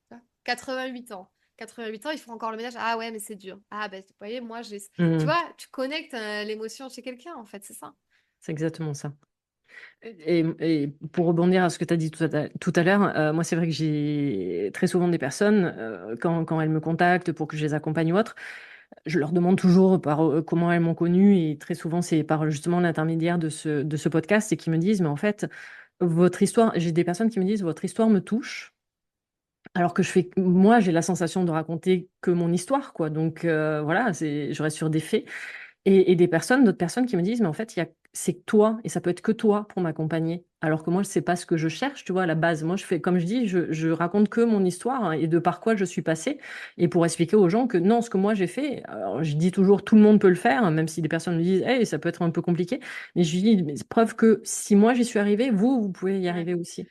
Tu vois 88 ans. 88 ans, ils font encore le ménage. Ah ouais, mais c'est dur. Ah ben, vous voyez, moi, j'ai... Tu Mhm. vois, tu connectes l'émotion chez quelqu'un, en fait, c'est ça. C'est exactement ça. Et pour rebondir à ce que tu as dit tout à l'heure, moi, c'est vrai que j'ai très souvent des personnes, quand elles me contactent pour que je les accompagne ou autre, je leur demande toujours comment elles m'ont connue. Et très souvent, c'est par justement l'intermédiaire de ce podcast et qui me disent, mais en fait, votre histoire, j'ai des personnes qui me disent, votre histoire me touche. Alors que moi, j'ai la sensation de raconter que mon histoire, quoi. Donc voilà, je reste sur des faits. Et d'autres personnes qui me disent, mais en fait, c'est que toi, et ça peut être que toi pour m'accompagner. Alors que moi, je sais pas ce que je cherche, tu vois, à la base. Moi, je fais, comme je dis, je raconte que mon histoire hein, et de par quoi je suis passée. Et pour expliquer aux gens que non, ce que moi j'ai fait, alors je dis toujours tout le monde peut le faire, même si des personnes me disent, hey, ça peut être un peu compliqué. Mais je dis, mais preuve que si moi j'y suis arrivée, vous pouvez y Ouais. arriver aussi.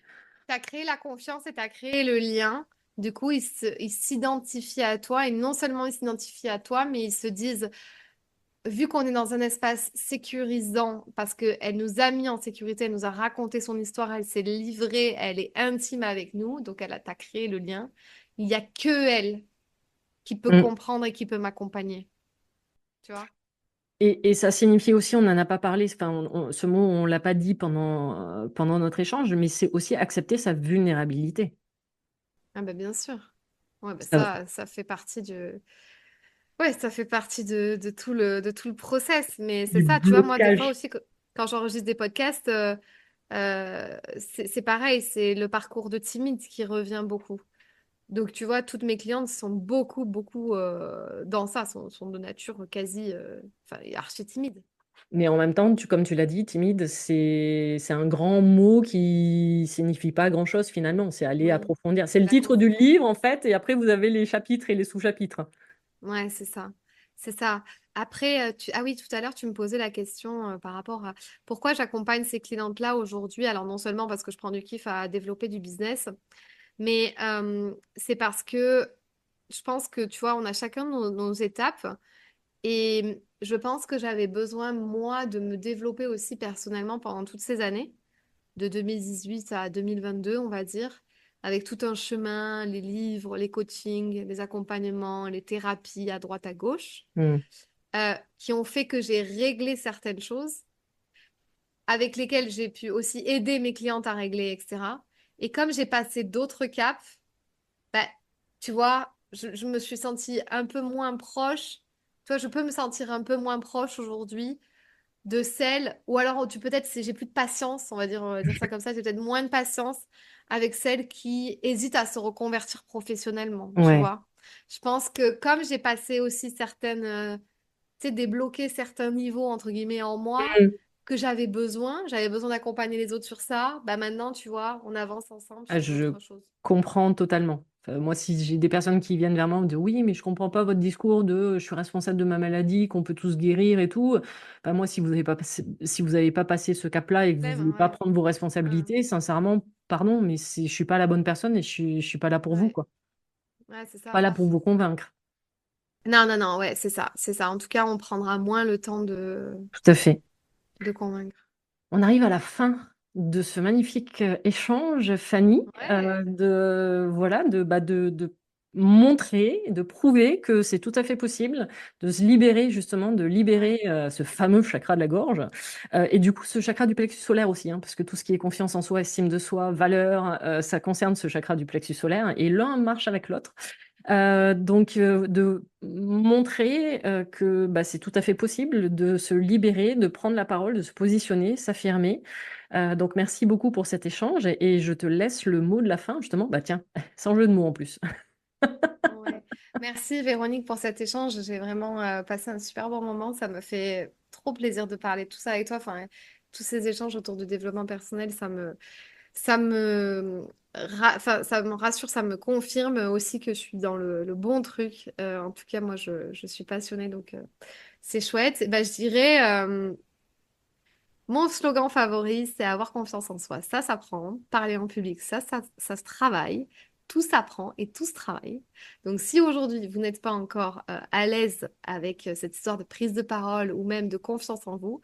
Tu as créé la confiance et tu as créé le lien. Du coup, ils s'identifient à toi et non seulement ils s'identifient à toi, mais ils se disent, vu qu'on est dans un espace sécurisant, parce qu'elle nous a mis en sécurité, elle nous a raconté son histoire, elle s'est livrée, elle est intime avec nous, donc t'as créé le lien. Il n'y a que elle qui peut Mm. comprendre et qui peut m'accompagner. Tu vois? Et ça signifie aussi, on n'en a pas parlé, enfin, ce mot, on l'a pas dit pendant notre échange, mais c'est aussi accepter sa vulnérabilité. Ah bah bien sûr. Ouais, bah Ça- ça fait partie du... Ouais, ça fait partie de tout le process. Mais c'est du ça, tu vois, moi, des fois blocage. aussi, quand j'enregistre des podcasts, c'est pareil, c'est le parcours de timide qui revient beaucoup. Donc, tu vois, toutes mes clientes sont beaucoup dans ça, sont de nature quasi, enfin, archi timide. Mais en même temps, comme tu l'as dit, timide, c'est un grand mot qui signifie pas grand-chose finalement. C'est aller Oui, approfondir. C'est le titre complètement. du livre en fait, et après vous avez les chapitres et les sous-chapitres. Ouais, c'est ça. C'est ça. Après, ah oui, tout à l'heure, tu me posais la question par rapport à pourquoi j'accompagne ces clientes-là aujourd'hui. Alors, non seulement parce que je prends du kiff à développer du business, mais c'est parce que je pense que, tu vois, on a chacun nos étapes. Et je pense que j'avais besoin, moi, de me développer aussi personnellement pendant toutes ces années, de 2018 à 2022, on va dire, avec tout un chemin, les livres, les coachings, les accompagnements, les thérapies à droite, à gauche, Hmm. qui ont fait que j'ai réglé certaines choses, avec lesquelles j'ai pu aussi aider mes clientes à régler, etc. Et comme j'ai passé d'autres caps, bah, tu vois, je me suis sentie un peu moins proche. Tu vois, je peux me sentir un peu moins proche aujourd'hui de celles, ou alors tu peut-être, j'ai plus de patience, on va dire ça comme ça, j'ai peut-être moins de patience avec celles qui hésitent à se reconvertir professionnellement, tu Ouais. vois. Je pense que comme j'ai passé aussi certaines, tu sais, débloqué certains niveaux, entre guillemets, en moi, Hmm. que j'avais besoin d'accompagner les autres sur ça, bah maintenant, tu vois, on avance ensemble Ah, sur je d'autres choses. comprends totalement. Enfin, moi, si j'ai des personnes qui viennent vers moi et me disent oui, mais je comprends pas votre discours de je suis responsable de ma maladie, qu'on peut tous guérir et tout. Bah, moi, si vous avez pas passé ce cap-là et que vous Même, voulez pas ouais. prendre vos Hein, responsabilités, sincèrement, pardon, mais je suis pas la bonne personne et je suis pas là pour vous, ouais, quoi. ouais, c'est Pas ça. là pour vous convaincre. Non, non, non, ouais, c'est ça, c'est ça. En tout cas, on prendra moins le temps Tout à fait. de convaincre. On arrive à la fin de ce magnifique échange, Fanny, Ouais, voilà, de montrer, de prouver que c'est tout à fait possible de se libérer, justement, de ouais, libérer ce fameux chakra de la gorge. Et du coup, ce chakra du plexus solaire aussi, hein, parce que tout ce qui est confiance en soi, estime de soi, valeur, ça concerne ce chakra du plexus solaire. Et l'un marche avec l'autre. De montrer que bah, c'est tout à fait possible de se libérer, de prendre la parole, de se positionner, s'affirmer. Donc, merci beaucoup pour cet échange et je te laisse le mot de la fin, justement. Bah, tiens, sans jeu de mots en plus. ouais. Merci Véronique pour cet échange. J'ai vraiment passé un super bon moment. Ça me fait trop plaisir de parler de tout ça avec toi. Enfin, tous ces échanges autour du développement personnel, enfin, ça me rassure, ça me confirme aussi que je suis dans le bon truc. En tout cas, moi, je suis passionnée, donc c'est chouette. Bah, je dirais, mon slogan favori, c'est avoir confiance en soi. Ça s'apprend. Parler en public, ça se travaille. Tout s'apprend et tout se travaille. Donc, si aujourd'hui, vous n'êtes pas encore à l'aise avec cette histoire de prise de parole ou même de confiance en vous,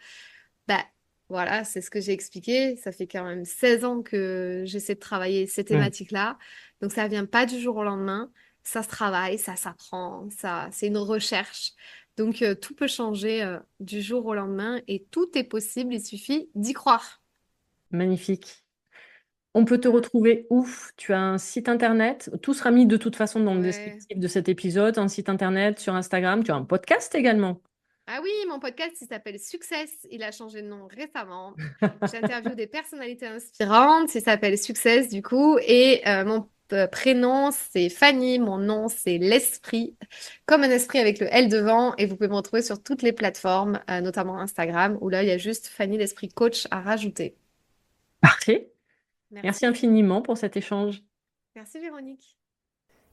bah voilà, c'est ce que j'ai expliqué. Ça fait quand même 16 ans que j'essaie de travailler ces Mm. thématiques-là. Donc, ça vient pas du jour au lendemain. Ça se travaille, ça s'apprend, ça, c'est une recherche. Donc, tout peut changer du jour au lendemain et tout est possible. Il suffit d'y croire. Magnifique. On peut te Voilà. retrouver où? Tu as un site internet. Tout sera mis de toute façon dans le Ouais. descriptif de cet épisode. Un site internet sur Instagram. Tu as un podcast également. Ah oui, mon podcast, il s'appelle Success. Il a changé de nom récemment. J'interviewe des personnalités inspirantes. Il s'appelle Success, du coup. Et mon prénom, c'est Fanny. Mon nom, c'est l'esprit, comme un esprit avec le L devant. Et vous pouvez me retrouver sur toutes les plateformes, notamment Instagram, où là, il y a juste Fanny l'esprit coach à rajouter. Parfait. Merci Merci. infiniment pour cet échange. Merci Véronique.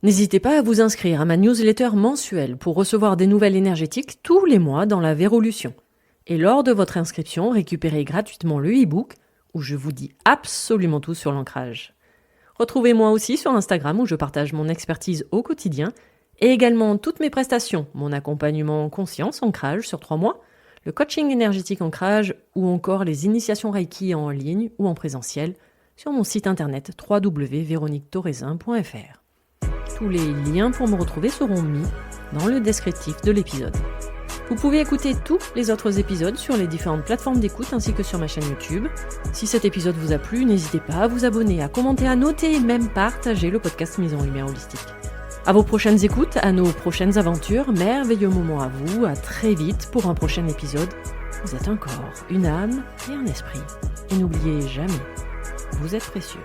N'hésitez pas à vous inscrire à ma newsletter mensuelle pour recevoir des nouvelles énergétiques tous les mois dans la Vérolution. Et lors de votre inscription, récupérez gratuitement le e-book où je vous dis absolument tout sur l'ancrage. Retrouvez-moi aussi sur Instagram où je partage mon expertise au quotidien et également toutes mes prestations, mon accompagnement conscience ancrage sur 3 mois, le coaching énergétique ancrage ou encore les initiations Reiki en ligne ou en présentiel sur mon site internet www.veroniquetorezin.fr. Tous les liens pour me retrouver seront mis dans le descriptif de l'épisode. Vous pouvez écouter tous les autres épisodes sur les différentes plateformes d'écoute ainsi que sur ma chaîne YouTube. Si cet épisode vous a plu, n'hésitez pas à vous abonner, à commenter, à noter et même partager le podcast Mise en Lumière Holistique. À vos prochaines écoutes, à nos prochaines aventures, merveilleux moment à vous, à très vite pour un prochain épisode. Vous êtes un corps, une âme et un esprit. Et n'oubliez jamais, vous êtes précieux.